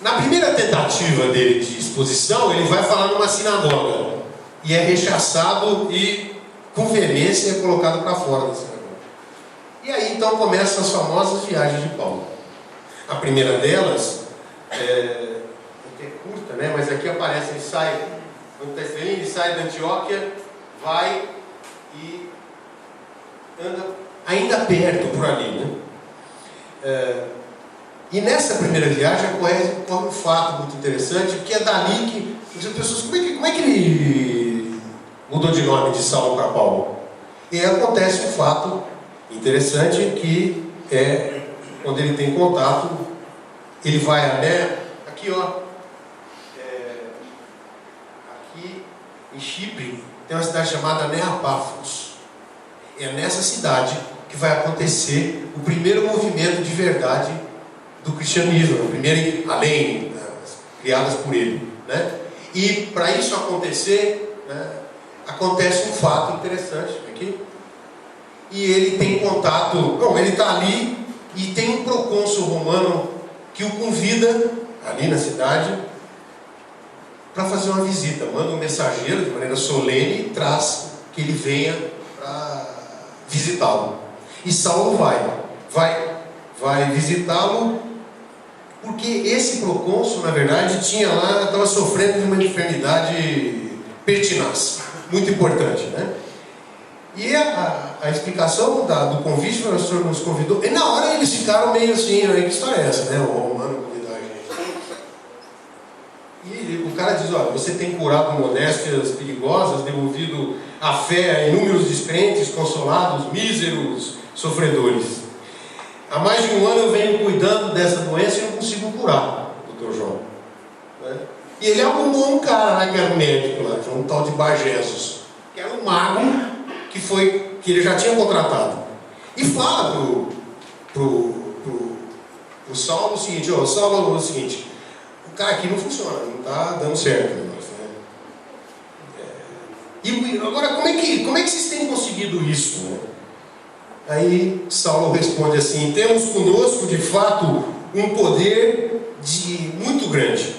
Na primeira tentativa dele de exposição, ele vai falar numa sinagoga, e é rechaçado e com veemência é colocado para fora da sinagoga. E aí então começam as famosas viagens de Paulo. A primeira delas é curta, né? Mas aqui aparece, ele sai, ele sai da Antioquia, vai e anda ainda perto por ali, né? E nessa primeira viagem ocorre um fato muito interessante, que é dali que as pessoas, como é que ele mudou de nome de Saulo para Paulo? E aí acontece um fato interessante, que é quando ele tem contato, ele vai aqui aqui em Chipre tem uma cidade chamada Neapáfos. É nessa cidade que vai acontecer o primeiro movimento de verdade do cristianismo, além criadas por ele, né? E para isso acontecer, né, acontece um fato interessante aqui. E ele tem contato, ele está ali e tem um procônsul romano que o convida ali na cidade para fazer uma visita. Manda um mensageiro de maneira solene e traz que ele venha para visitá-lo. E Saulo vai visitá-lo, porque esse procônsul, na verdade, estava sofrendo de uma enfermidade pertinaz, muito importante, né? E a explicação do convite, o senhor nos convidou, e na hora eles ficaram meio assim, que história é essa, né? O romano convidar a gente. E o cara diz, olha, você tem curado moléstias perigosas, devolvido a fé a inúmeros descrentes, consolados, míseros, sofredores. Há mais de um ano eu venho cuidando dessa doença e não consigo curar, doutor João. Né? E ele arrumou um cara, que era um médico lá, um tal de Bar Jesus, que era um mago que ele já tinha contratado. E fala pro Saulo o seguinte, Saulo, é o seguinte, o cara aqui não funciona, não está dando certo o negócio, né? E agora, como é que vocês têm conseguido isso, né? Aí Saulo responde assim: temos conosco de fato um poder muito grande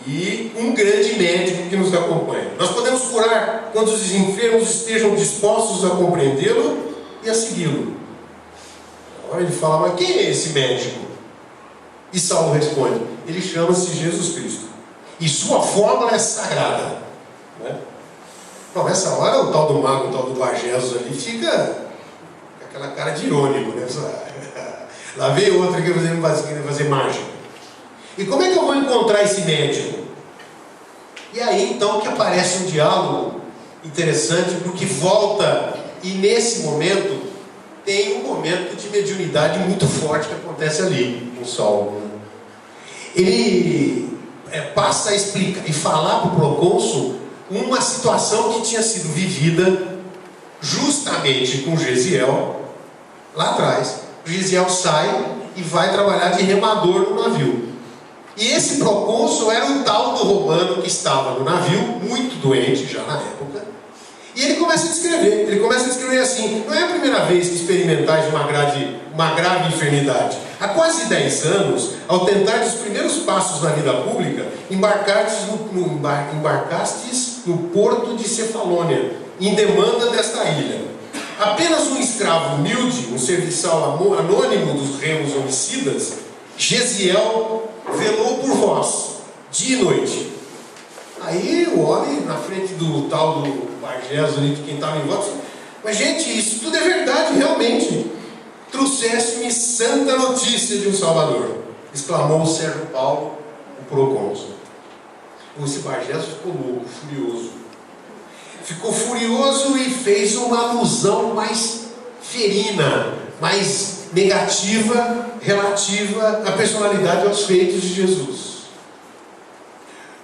e um grande médico que nos acompanha. Nós podemos curar quando os enfermos estejam dispostos a compreendê-lo e a segui-lo. Agora ele fala: mas quem é esse médico? E Saulo responde: ele chama-se Jesus Cristo e sua fórmula é sagrada, né? Bom, nessa hora o tal do mago, o tal do Bar Jesus ali fica aquela cara de irônico, né? Lá veio outro que querendo fazer mágica. E como é que eu vou encontrar esse médico? E aí então que aparece um diálogo interessante, porque volta, e nesse momento tem um momento de mediunidade muito forte que acontece ali com Saulo. Ele passa a explicar e falar para o procônsul uma situação que tinha sido vivida justamente com Gesiel lá atrás. Gesiel sai e vai trabalhar de remador no navio. E esse procônsul era o tal do romano que estava no navio, muito doente já na época. E ele começa a descrever assim: não é a primeira vez que experimentais uma grave enfermidade. Há quase 10 anos, ao tentar os primeiros passos na vida pública, embarcastes no porto de Cefalônia, em demanda desta ilha. Apenas um escravo humilde, um serviçal anônimo dos remos homicidas, Gesiel, velou por vós, dia e noite. Aí o homem, na frente do tal do Bar Jesus ali, de quem estava em volta, mas gente, isso tudo é verdade, realmente. Trouxeste-me santa notícia de um Salvador, exclamou o Sérgio Paulo, o procônsul. Esse Bar Jesus ficou louco, furioso. Ficou furioso e fez uma alusão mais ferina, mais negativa, relativa à personalidade e aos feitos de Jesus.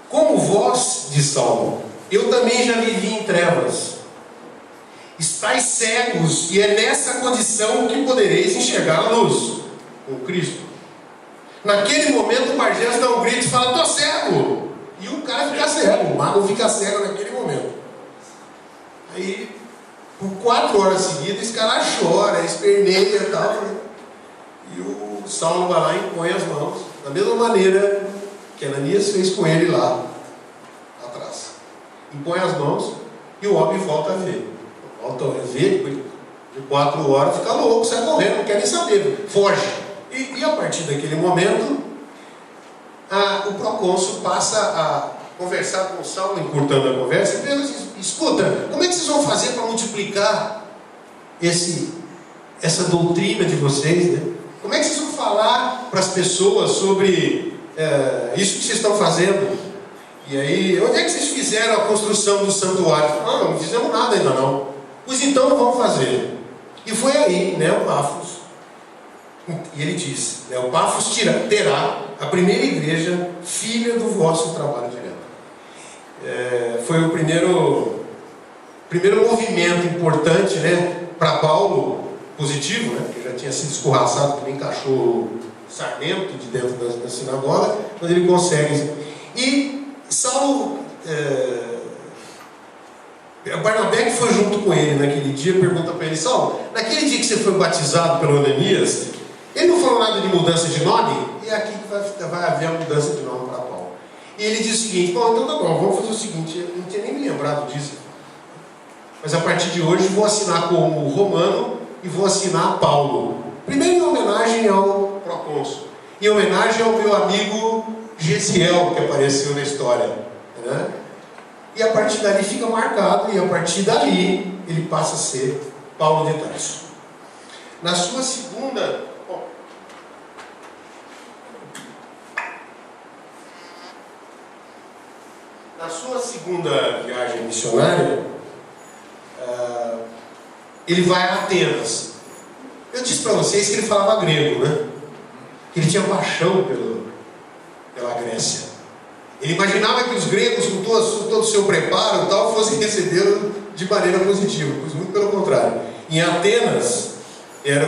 Como vós, diz Saulo, eu também já vivi em trevas. Estais cegos, e é nessa condição que podereis enxergar a luz, com Cristo. Naquele momento o Bar Jesus dá um grito e fala: estou cego! E um cego, o mago fica cego naquele momento. Aí, por 4 horas seguidas, esse cara chora, esperneia e tal. E o Saulo vai lá e impõe as mãos, da mesma maneira que Ananias fez com ele lá atrás. Impõe as mãos e o homem volta a ver. Volta a ver, depois de 4 horas, fica louco, sai correndo, não quer nem saber, foge. E a partir daquele momento, o procônsul passa a conversar com o Saulo, encurtando a conversa, e pergunta: escuta, como é que vocês vão fazer para multiplicar essa doutrina de vocês, né? Como é que vocês vão falar para as pessoas sobre isso que vocês estão fazendo? E aí, onde é que vocês fizeram a construção do santuário? Não fizemos nada ainda não. Pois então vamos fazer. E foi aí, né, o Pafos. E ele diz, né, o Pafos terá a primeira igreja filha do vosso trabalho direto. Foi o primeiro movimento importante, né, para Paulo, positivo, né, que já tinha sido escorraçado que nem cachorro sarmento de dentro da sinagoga, mas ele consegue. E Saulo, Barnabé, que foi junto com ele naquele dia, pergunta para ele: Saulo, naquele dia que você foi batizado pelo Ananias, ele não falou nada de mudança de nome? E é aqui que vai haver a mudança de nome para Paulo. E ele diz o seguinte: bom, então tá bom, vamos fazer o seguinte, eu não tinha nem me lembrado disso, mas a partir de hoje vou assinar como Romano e vou assinar Paulo. Primeiro em homenagem ao procônsul, em homenagem ao meu amigo Gesiel, que apareceu na história, né? E a partir dali fica marcado, e a partir dali ele passa a ser Paulo de Tarso. Na sua segunda viagem missionária, ele vai a Atenas. Eu disse para vocês que ele falava grego, né? Que ele tinha paixão pela Grécia. Ele imaginava que os gregos, com todo o seu preparo e tal, fossem recebê-lo de maneira positiva, pois muito pelo contrário. Em Atenas, era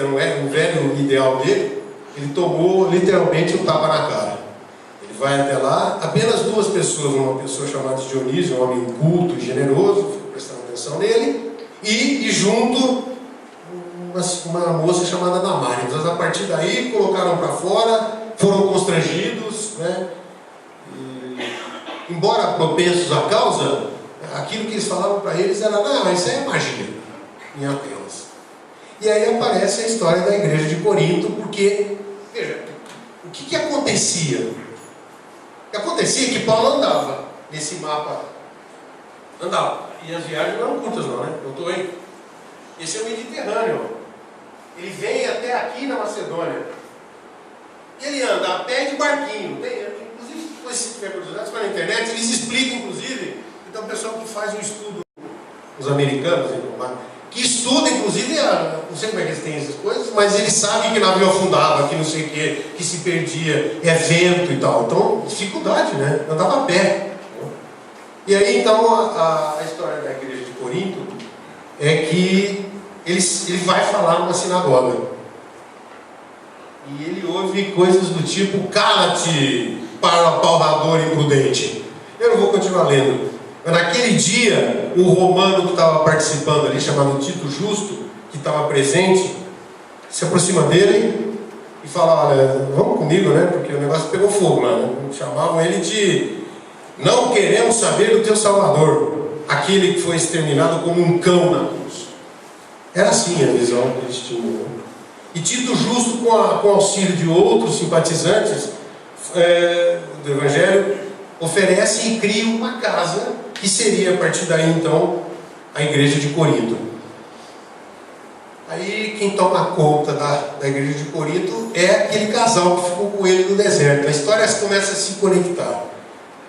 um velho ideal dele, ele tomou literalmente um tapa na cara. Ele vai até lá, apenas 2 pessoas, uma pessoa chamada Dionísio, um homem culto e generoso, ficou prestando atenção nele, e junto uma moça chamada Damares. Mas a partir daí colocaram para fora, foram constrangidos, né? Embora propensos à causa, aquilo que eles falavam para eles era: não, isso é magia, em Atenas. E aí aparece a história da igreja de Corinto, porque, veja, o que acontecia? O que acontecia é que Paulo andava nesse mapa, e as viagens não eram curtas não, né? Eu estou aí. Esse é o Mediterrâneo. Ele vem até aqui na Macedônia. E ele anda a pé de barquinho. Inclusive, depois se tiver curiosidade, vai na internet, eles explicam, inclusive. Então, o pessoal que faz um estudo, os americanos, que estuda, inclusive, não sei como é que eles têm essas coisas, mas eles sabem que navio afundava, que não sei o que se perdia, vento e tal. Então, dificuldade, né? Andava a pé. E aí, então, a história da igreja de Corinto é que ele vai falar numa sinagoga. E ele ouve coisas do tipo: cala-te, palrador imprudente. Eu não vou continuar lendo. Mas naquele dia, o romano que estava participando ali, chamado Tito Justo, que estava presente, se aproxima dele e fala: olha, vamos comigo, né? Porque o negócio pegou fogo lá, né? Chamavam ele de: não queremos saber do teu Salvador, aquele que foi exterminado como um cão na cruz. Era assim a visão que eles tinham. E Tito Justo, com o auxílio de outros simpatizantes do Evangelho, oferece e cria uma casa que seria, a partir daí, então, a igreja de Corinto. Aí quem toma conta da igreja de Corinto é aquele casal que ficou com ele no deserto. A história começa a se conectar.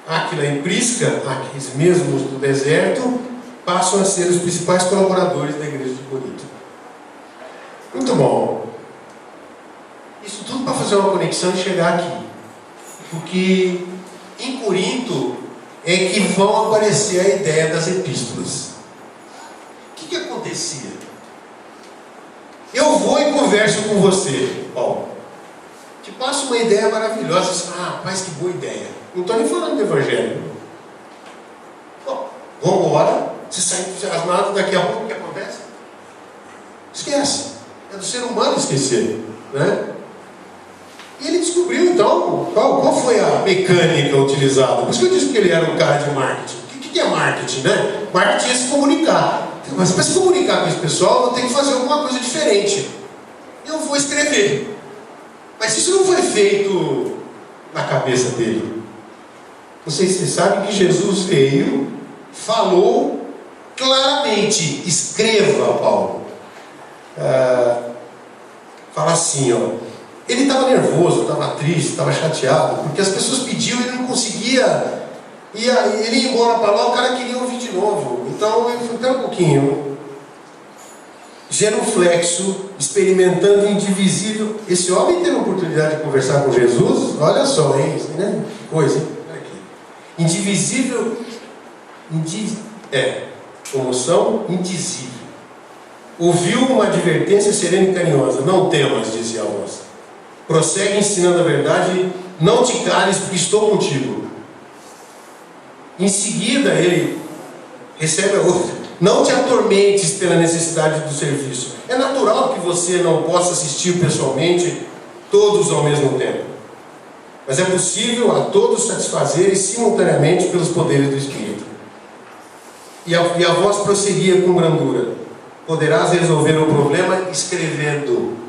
Áquila e Prisca, aqueles mesmos do deserto, passam a ser os principais colaboradores da igreja de Corinto. Muito bom. Isso tudo para fazer uma conexão e chegar aqui. Porque em Corinto é que vão aparecer a ideia das epístolas. O que acontecia? Eu vou e converso com você, Paulo. Te passo uma ideia maravilhosa. Rapaz, que boa ideia. Não estou nem falando do Evangelho. sai entusiasmado, daqui a pouco o que acontece? Esquece. É do ser humano esquecer, né? E ele descobriu, então, qual foi a mecânica utilizada. Por isso que eu disse que ele era um cara de marketing. O que é marketing, né? Marketing é se comunicar. Mas para se comunicar com esse pessoal, eu tenho que fazer alguma coisa diferente. Eu vou escrever. Mas isso não foi feito na cabeça dele. Vocês sabem que Jesus veio, falou claramente: escreva, Paulo. Fala assim, ó. Ele estava nervoso, estava triste, estava chateado, porque as pessoas pediam e ele não conseguia. Ele ia embora para lá, o cara queria ouvir de novo. Então ele falou: espera um pouquinho. Genuflexo, experimentando indivisível. Esse homem teve a oportunidade de conversar com Jesus. Olha só, hein? Né? Coisa, hein? Aqui. Indivisível. Comoção indizível. Ouviu uma advertência serena e carinhosa: não temas, dizia a voz. Prossegue ensinando a verdade, não te cales, porque estou contigo. Em seguida ele recebe a outra: não te atormentes pela necessidade do serviço. É natural que você não possa assistir pessoalmente todos ao mesmo tempo, mas é possível a todos satisfazerem simultaneamente pelos poderes do Espírito. E a voz prosseguia com brandura: poderás resolver o problema escrevendo.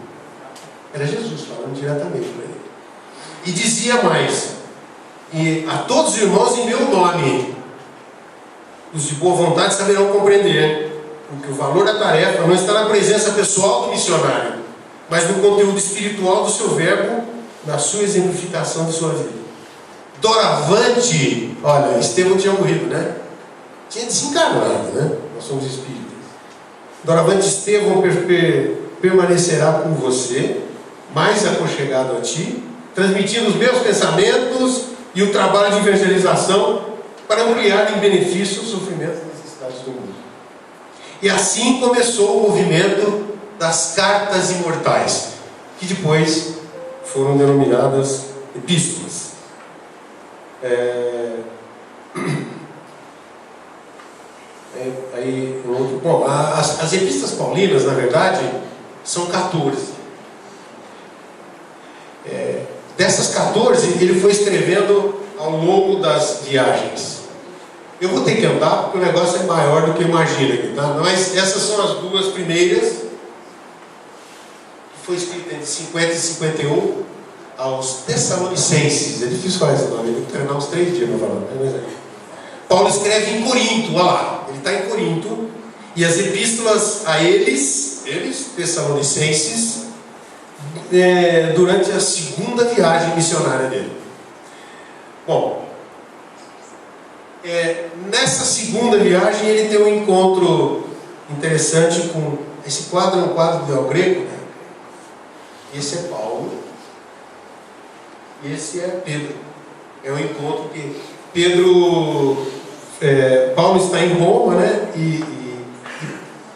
Era Jesus falando diretamente para ele. E dizia mais: e a todos os irmãos em meu nome, os de boa vontade saberão compreender, porque o valor da tarefa não está na presença pessoal do missionário, mas no conteúdo espiritual do seu verbo, na sua exemplificação de sua vida. Doravante, olha, Estevão tinha morrido, né? Tinha desencarnado, né? Nós somos espíritas. Doravante, Estevão permanecerá com você, mais aconchegado a ti, transmitindo os meus pensamentos e o trabalho de evangelização para ampliar em benefício os sofrimentos e necessidades do mundo. E assim começou o movimento das cartas imortais, que depois foram denominadas epístolas. Bom, as epístolas paulinas, na verdade, são 14. Dessas 14, ele foi escrevendo ao longo das viagens. Eu vou ter que andar porque o negócio é maior do que imagina aqui, tá? Mas essas são as duas primeiras, que foi escrita entre 50 e 51 aos Tessalonicenses. É difícil falar esse nome, eu tenho que treinar uns 3 dias para falar. Paulo escreve em Corinto, olha lá, ele está em Corinto, e as epístolas a eles Tessalonicenses, durante a segunda viagem missionária dele. Bom, nessa segunda viagem ele tem um encontro interessante com... Esse quadro é um quadro do El Greco, né? Esse é Paulo e esse é Pedro. É um encontro que Paulo está em Roma, né?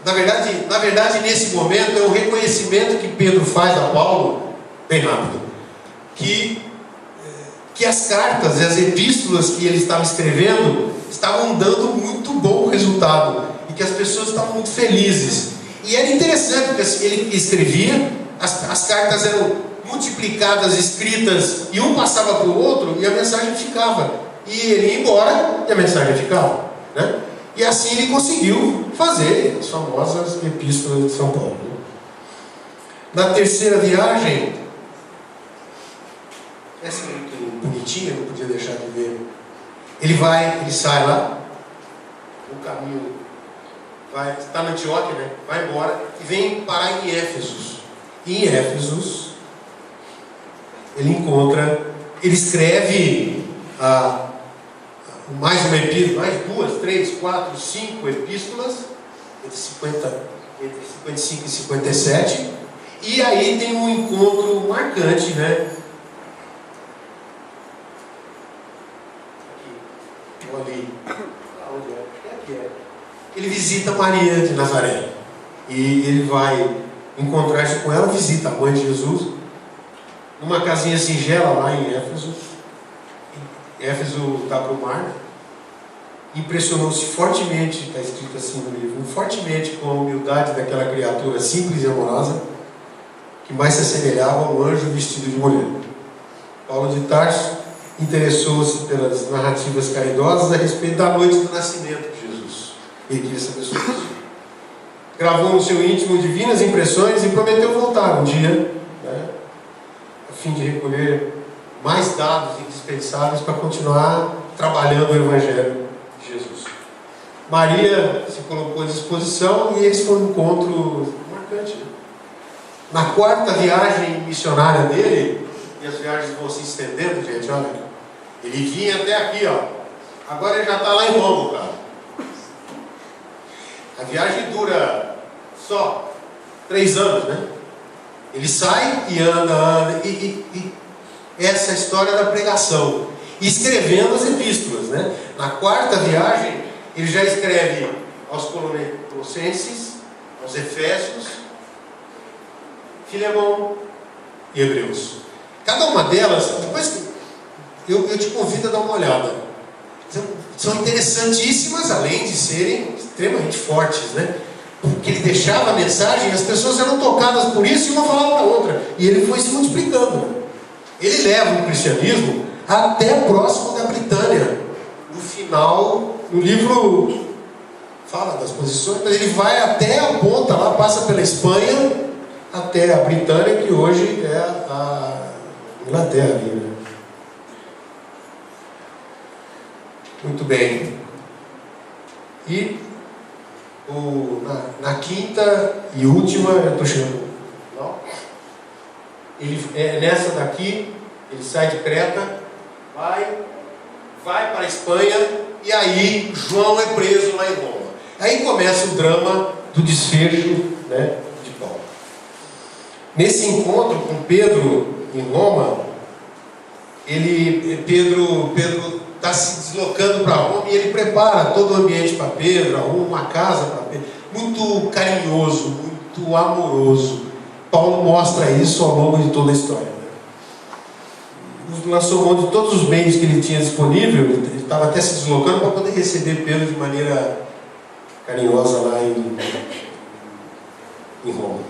Na verdade, nesse momento é um reconhecimento que Pedro faz a Paulo, bem rápido, que as cartas e as epístolas que ele estava escrevendo estavam dando muito bom resultado e que as pessoas estavam muito felizes. E era interessante, porque assim, ele escrevia, as cartas eram multiplicadas, escritas, e um passava para o outro e a mensagem ficava. E ele ia embora e a mensagem ficava, né? E assim ele conseguiu fazer as famosas epístolas de São Paulo. Na terceira viagem, essa é muito bonitinha, não podia deixar de ver. Ele sai lá, o caminho está na Antioquia, né? Vai embora e vem parar em Éfeso. E em Éfeso, ele escreve mais uma epístola, mais 2, 3, 4, 5 epístolas, entre 55 e 57, e aí tem um encontro marcante, né? Aqui, ali, onde é? Aqui é. Ele visita Maria de Nazaré, e ele vai encontrar-se com ela, visita a mãe de Jesus, numa casinha singela lá em Éfeso. Éfeso dá para o mar, impressionou-se fortemente, está escrito assim no livro, fortemente com a humildade daquela criatura simples e amorosa, que mais se assemelhava a um anjo vestido de mulher. Paulo de Tarso interessou-se pelas narrativas caridosas a respeito da noite do nascimento de Jesus. Ele queria saber sobre isso. Gravou no seu íntimo divinas impressões e prometeu voltar um dia, né, a fim de recolher mais dados indispensáveis para continuar trabalhando o Evangelho de Jesus. Maria se colocou à disposição e esse foi um encontro marcante. Na 4ª viagem missionária dele, e as viagens vão se estendendo, gente, olha, ele vinha até aqui, ó. Agora ele já está lá em Roma, cara. A viagem dura só 3 anos, né? Ele sai e anda, e essa é a história da pregação, escrevendo as epístolas, né? Na 4ª viagem, ele já escreve aos Colossenses, aos Efésios, Filemão e Hebreus. Cada uma delas, depois eu te convido a dar uma olhada. São interessantíssimas, além de serem extremamente fortes, né? Porque ele deixava a mensagem e as pessoas eram tocadas por isso e uma falava para a outra. E ele foi se multiplicando, né? Ele leva o cristianismo até próximo da Britânia. No final, no livro fala das posições, mas ele vai até a ponta lá, passa pela Espanha até a Britânia, que hoje é a Inglaterra ali, né? Muito bem. E na 5ª e última, eu estou chegando. Não? Nessa daqui, ele sai de Creta, vai para a Espanha, e aí João é preso lá em Roma. Aí começa o drama do desfecho, né, de Paulo. Nesse encontro com Pedro em Roma, Pedro está se deslocando para Roma e ele prepara todo o ambiente para Pedro, arruma uma casa para Pedro, muito carinhoso, muito amoroso. Paulo mostra isso ao longo de toda a história. Lançou mão de todos os meios que ele tinha disponível, ele estava até se deslocando para poder receber Pedro de maneira carinhosa lá em Roma.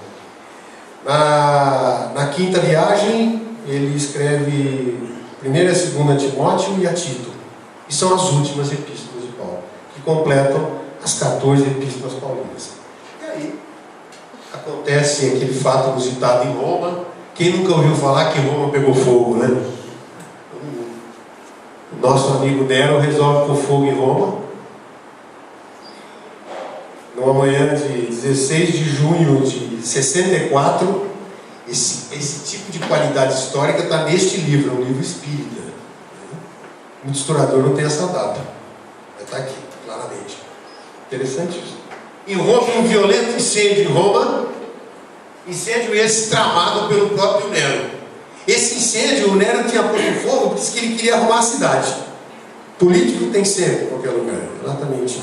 Na 5ª viagem, ele escreve 1ª e 2ª Timóteo e a Tito. E são as últimas epístolas de Paulo, que completam as 14 epístolas paulinas. E aí, acontece aquele fato inusitado em Roma. Quem nunca ouviu falar que Roma pegou fogo, né? O nosso amigo Nero resolve pôr fogo em Roma. Numa manhã de 16 de junho de 64, esse tipo de qualidade histórica está neste livro, é um livro espírita. O historiador não tem essa data, mas está aqui, claramente. Interessante isso. Envolve um violento incêndio em Roma, incêndio esse tramado pelo próprio Nero. Esse incêndio, o Nero tinha posto fogo porque disse que ele queria arrumar a cidade. Político tem sempre em qualquer lugar, exatamente.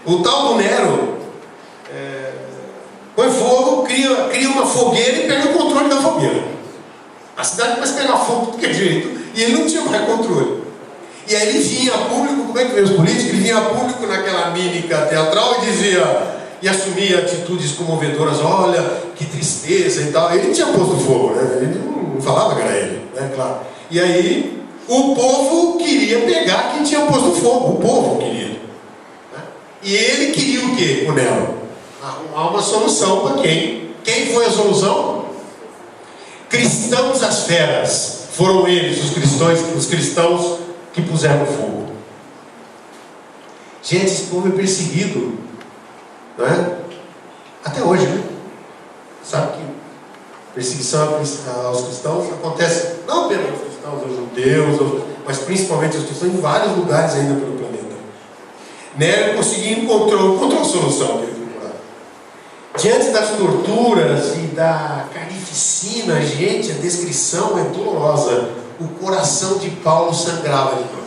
O tal do Nero põe fogo, cria uma fogueira e pega o controle da fogueira. A cidade começa a pegar fogo de qualquer jeito e ele não tinha mais controle. E aí ele vinha a público, como é que veio os políticos? Ele vinha a público naquela mímica teatral e dizia, e assumia atitudes comovedoras, olha, que tristeza e tal. Ele tinha posto fogo, né? Ele não falava que era ele, né? Claro. E aí o povo queria pegar quem tinha posto fogo, o povo queria. Né? E ele queria o quê? O Nero? Arrumar uma solução para quem? Quem foi a solução? Cristãos às feras. Foram eles, os cristãos que puseram fogo. Gente, esse povo é perseguido, não é? Até hoje, né? Sabe que perseguição aos cristãos acontece não apenas aos cristãos, aos judeus, mas principalmente aos cristãos em vários lugares ainda pelo planeta. Nero conseguiu encontrou a solução que ele foi por lá. Diante das torturas e da carnificina, gente, a descrição é dolorosa. O coração de Paulo sangrava de dor.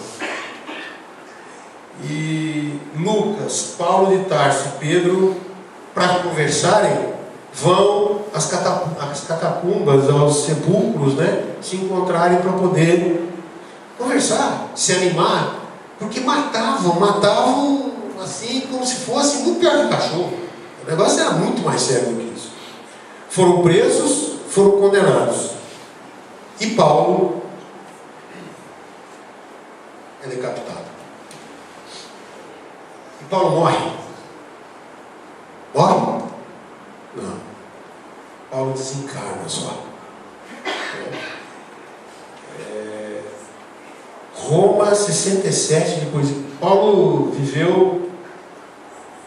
E Lucas, Paulo de Tarso e Pedro, para conversarem, vão às catacumbas, aos sepulcros, né, se encontrarem para poder conversar, se animar Porque matavam assim, como se fosse muito pior que cachorro. O negócio era muito mais sério do que isso. Foram presos, foram condenados. E Paulo é decapitado. E Paulo morre. Morre? Não. Paulo desencarna só. Roma 67 depois. Paulo viveu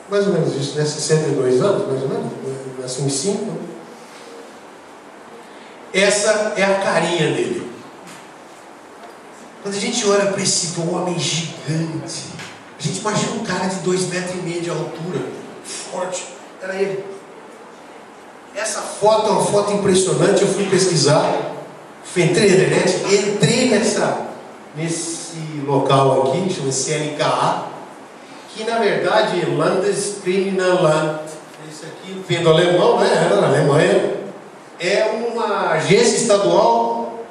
mais ou menos isso, né? 62 anos, mais ou menos. Nasceu em 5. Né? Essa é a carinha dele. Quando a gente olha para esse homem gigante, a gente imagina um cara de 2,5 metros de altura, forte. Era ele. Essa foto é uma foto impressionante. Eu fui pesquisar, entrei na internet, entrei nesse local aqui, chama-se LKA, que na verdade é Landeskriminalamt. Isso aqui vem do alemão, né? Era na Alemanha. É uma agência estadual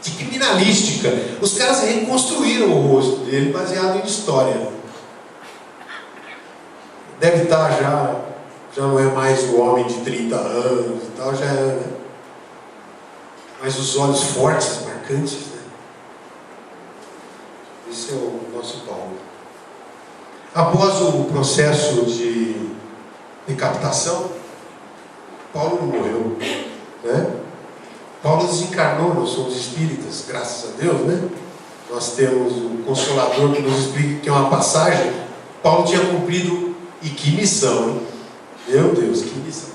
de criminalística. Os caras reconstruíram o rosto dele baseado em história. Deve estar já não é mais o homem de 30 anos e tal, já é, né? Mas os olhos fortes, marcantes, né? Esse é o nosso Paulo. Após o processo de decapitação, Paulo não morreu, né? Paulo desencarnou. Nós somos espíritas, graças a Deus, né? Nós temos o Consolador que nos explica que é uma passagem. Paulo tinha cumprido, e que missão, hein? Meu Deus, que missão.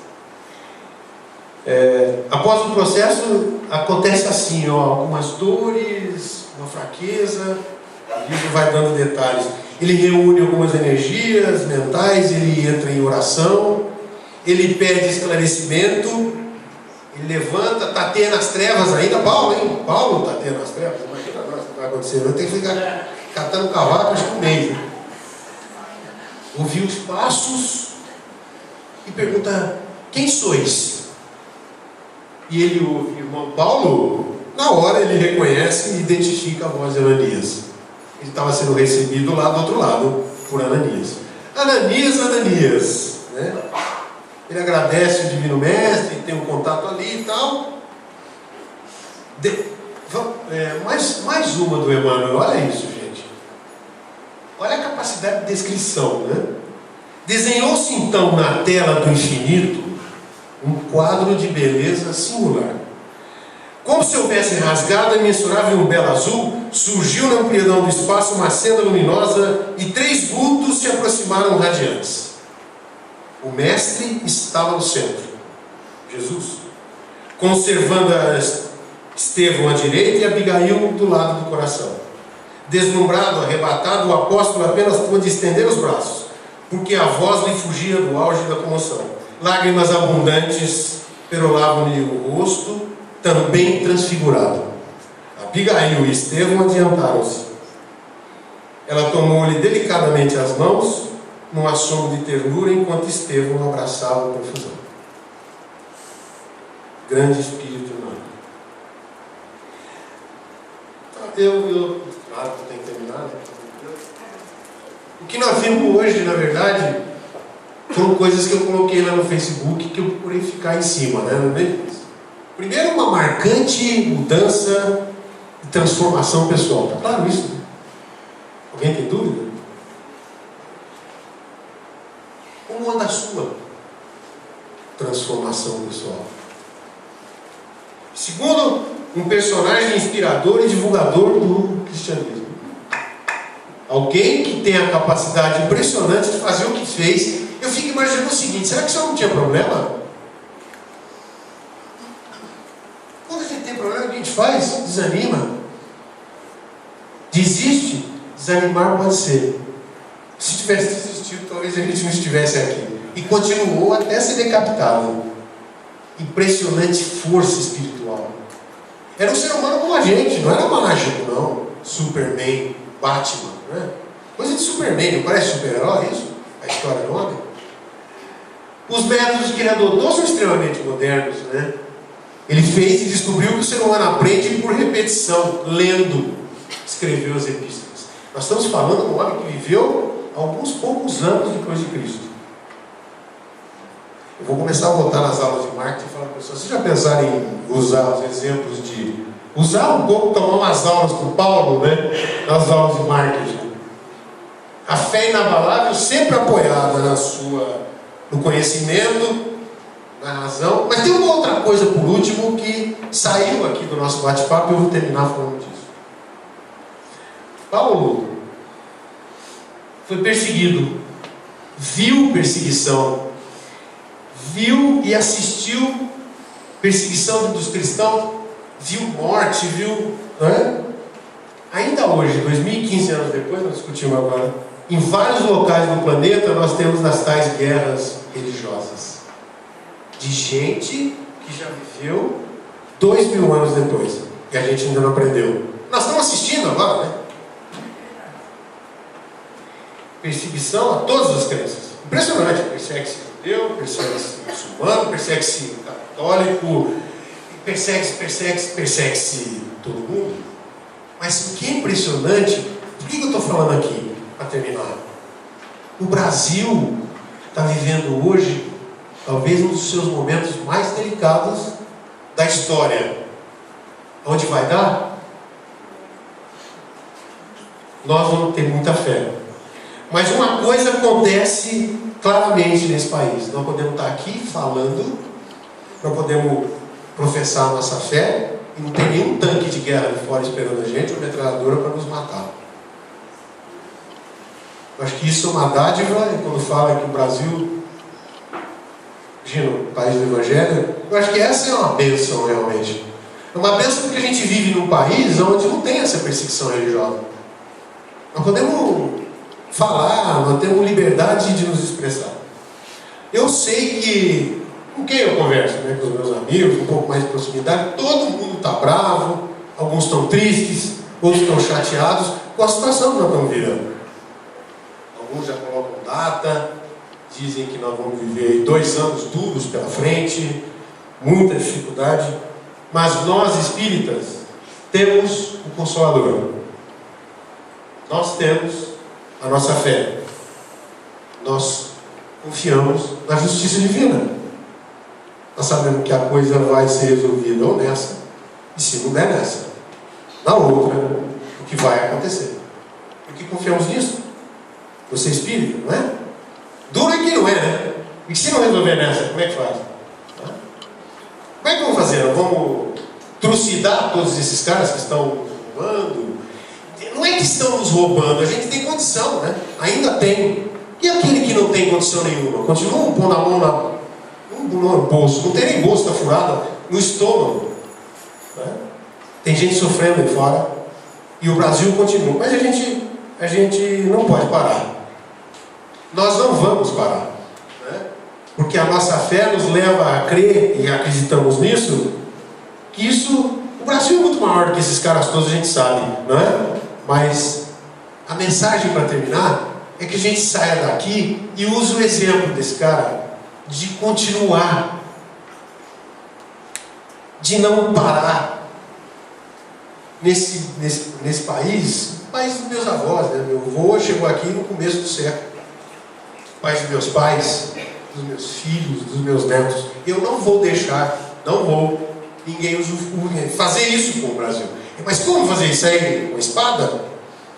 Após o processo, acontece assim, ó, algumas dores, uma fraqueza. O livro vai dando detalhes. Ele reúne algumas energias mentais, ele entra em oração, ele pede esclarecimento, ele levanta, tateia nas trevas ainda. Paulo, hein? Paulo tateia nas trevas. Imagina agora o que vai acontecer. Eu tenho que ficar catando cavaco, acho que um mês, né? Ouvir os passos e pergunta: quem sois? E ele ouve, irmão Paulo. Na hora ele reconhece e identifica a voz de Ananias. Ele estava sendo recebido lá do outro lado por Ananias. Ananias, né? Ele agradece o Divino Mestre, tem um contato ali e tal. Mais uma do Emmanuel, olha isso, gente. Olha a capacidade de descrição, né? Desenhou-se então na tela do infinito um quadro de beleza singular. Como se houvesse rasgado imensurável um belo azul, surgiu na amplidão do espaço uma senda luminosa e 3 vultos se aproximaram radiantes. O Mestre estava no centro, Jesus, conservando Estevão à direita e Abigail do lado do coração. Deslumbrado, arrebatado, o apóstolo apenas pôde estender os braços, porque a voz lhe fugia do auge da comoção. Lágrimas abundantes perolavam-lhe o rosto, também transfigurado. Abigail e Estevão adiantaram-se. Ela tomou-lhe delicadamente as mãos, num assomo de ternura, enquanto Estevão abraçava com profusão. Grande Espírito humano. Claro que tem que terminar, né? O que nós vimos hoje, na verdade, foram coisas que eu coloquei lá no Facebook, que eu procurei ficar em cima, né? Não é? Primeiro, uma marcante mudança e transformação pessoal. Está claro isso? Né? Alguém tem dúvida? Como anda a sua transformação pessoal? Segundo, um personagem inspirador e divulgador do cristianismo. Alguém que tem a capacidade impressionante de fazer o que fez. Eu fico imaginando o seguinte: será que isso não tinha problema? Quando a gente tem problema, o que a gente faz? Desanima. Desiste. Desanimar pode ser. Se tivesse desistido, talvez a gente não estivesse aqui. E continuou até ser decapitado. Impressionante força espiritual. Era um ser humano como a gente, não era mágico, não. Superman, Batman, né? Coisa de Superman, não parece super-herói isso? A história do homem. Os métodos que ele adotou são extremamente modernos, né? Ele fez e descobriu que o ser humano aprende por repetição, lendo. Escreveu as epístolas. Nós estamos falando de um homem que viveu alguns poucos anos depois de Cristo. Eu vou começar a botar nas aulas de marketing e falar para pessoas: vocês já pensaram em usar os exemplos de... usar um pouco, tomar umas aulas com o Paulo, né? Nas aulas de marketing. A fé inabalável sempre apoiada no conhecimento, na razão. Mas tem uma outra coisa, por último, que saiu aqui do nosso bate-papo e eu vou terminar falando disso. Paulo foi perseguido, viu perseguição, viu e assistiu perseguição dos cristãos, viu morte, viu... Não é? Ainda hoje, 2015 anos depois, nós discutimos agora, em vários locais do planeta nós temos as tais guerras religiosas. De gente que já viveu 2000 anos depois. E a gente ainda não aprendeu. Nós estamos assistindo agora, né? Perseguição a todas as crenças. Impressionante. Persegue-se judeu, persegue-se muçulmano, persegue-se católico, persegue-se todo mundo. Mas o que é impressionante, por que eu estou falando aqui, para terminar? O Brasil está vivendo hoje talvez um dos seus momentos mais delicados da história. Onde vai dar? Nós vamos ter muita fé. Mas uma coisa acontece claramente nesse país. Nós podemos estar aqui falando, nós podemos professar a nossa fé, e não tem nenhum tanque de guerra ali fora esperando a gente, ou metralhadora para nos matar. Eu acho que isso é uma dádiva, e quando fala que o Brasil, Gino, país do Evangelho, eu acho que essa é uma bênção realmente. É uma bênção porque a gente vive num país onde não tem essa perseguição religiosa. Nós podemos falar, nós temos liberdade de nos expressar. Eu sei que, com quem eu converso, né, com os meus amigos, um pouco mais de proximidade, todo mundo está bravo, alguns estão tristes, outros estão chateados com a situação que nós estamos vivendo. Alguns já colocam data, dizem que nós vamos viver 2 anos duros pela frente, muita dificuldade, mas nós espíritas temos o Consolador. Nós temos a nossa fé. Nós confiamos na justiça divina. Nós sabemos que a coisa vai ser resolvida ou nessa, e se não der nessa, na outra, o que vai acontecer. Porque confiamos nisso. Você é espírita, não é? Duro é que não é, né? E se não resolver nessa, como é que faz? Como é que vamos fazer? Nós vamos trucidar todos esses caras que estão roubando? Não é que estão nos roubando, a gente tem condição, né? Ainda tem. E aquele que não tem condição nenhuma? Continua pondo a mão no bolso. Não tem nem bolso, está furado no estômago. Né? Tem gente sofrendo aí fora. E o Brasil continua. Mas a gente não pode parar. Nós não vamos parar. Né? Porque a nossa fé nos leva a crer, e acreditamos nisso, que isso... O Brasil é muito maior do que esses caras todos, a gente sabe, não é? Mas a mensagem para terminar é que a gente saia daqui e use o exemplo desse cara de continuar, de não parar nesse país. O país dos meus avós, né? Meu avô chegou aqui no começo do século, o país dos meus pais, dos meus filhos, dos meus netos. Eu não vou deixar, ninguém fazer isso com o Brasil. Mas como fazer isso aí? Com a espada?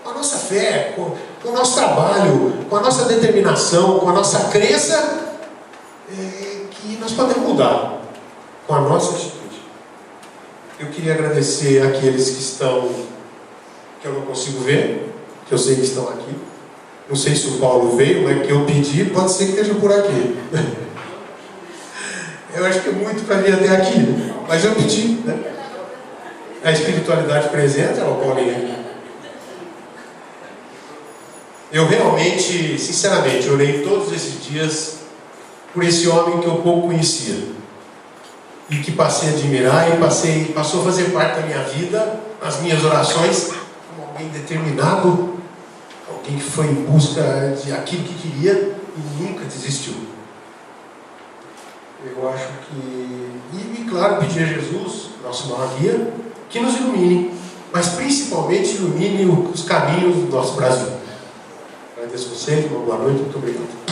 Com a nossa fé, com o nosso trabalho, com a nossa determinação, com a nossa crença, que nós podemos mudar com a nossa atitude. Eu queria agradecer àqueles que estão, que eu não consigo ver, que eu sei que estão aqui. Não sei se o Paulo veio, mas que eu pedi, pode ser que esteja por aqui. Eu acho que é muito para vir até aqui, mas eu pedi, né? A espiritualidade presente, ela Paulinho. Eu realmente, sinceramente, orei todos esses dias por esse homem que eu pouco conhecia e que passei a admirar e passou a fazer parte da minha vida, as minhas orações, como alguém determinado, alguém que foi em busca de aquilo que queria e nunca desistiu. Eu acho que... E claro, pedir a Jesus, nosso maior guia, que nos ilumine. mas principalmente ilumine os caminhos do nosso Brasil. Agradeço você, uma boa noite, muito obrigado.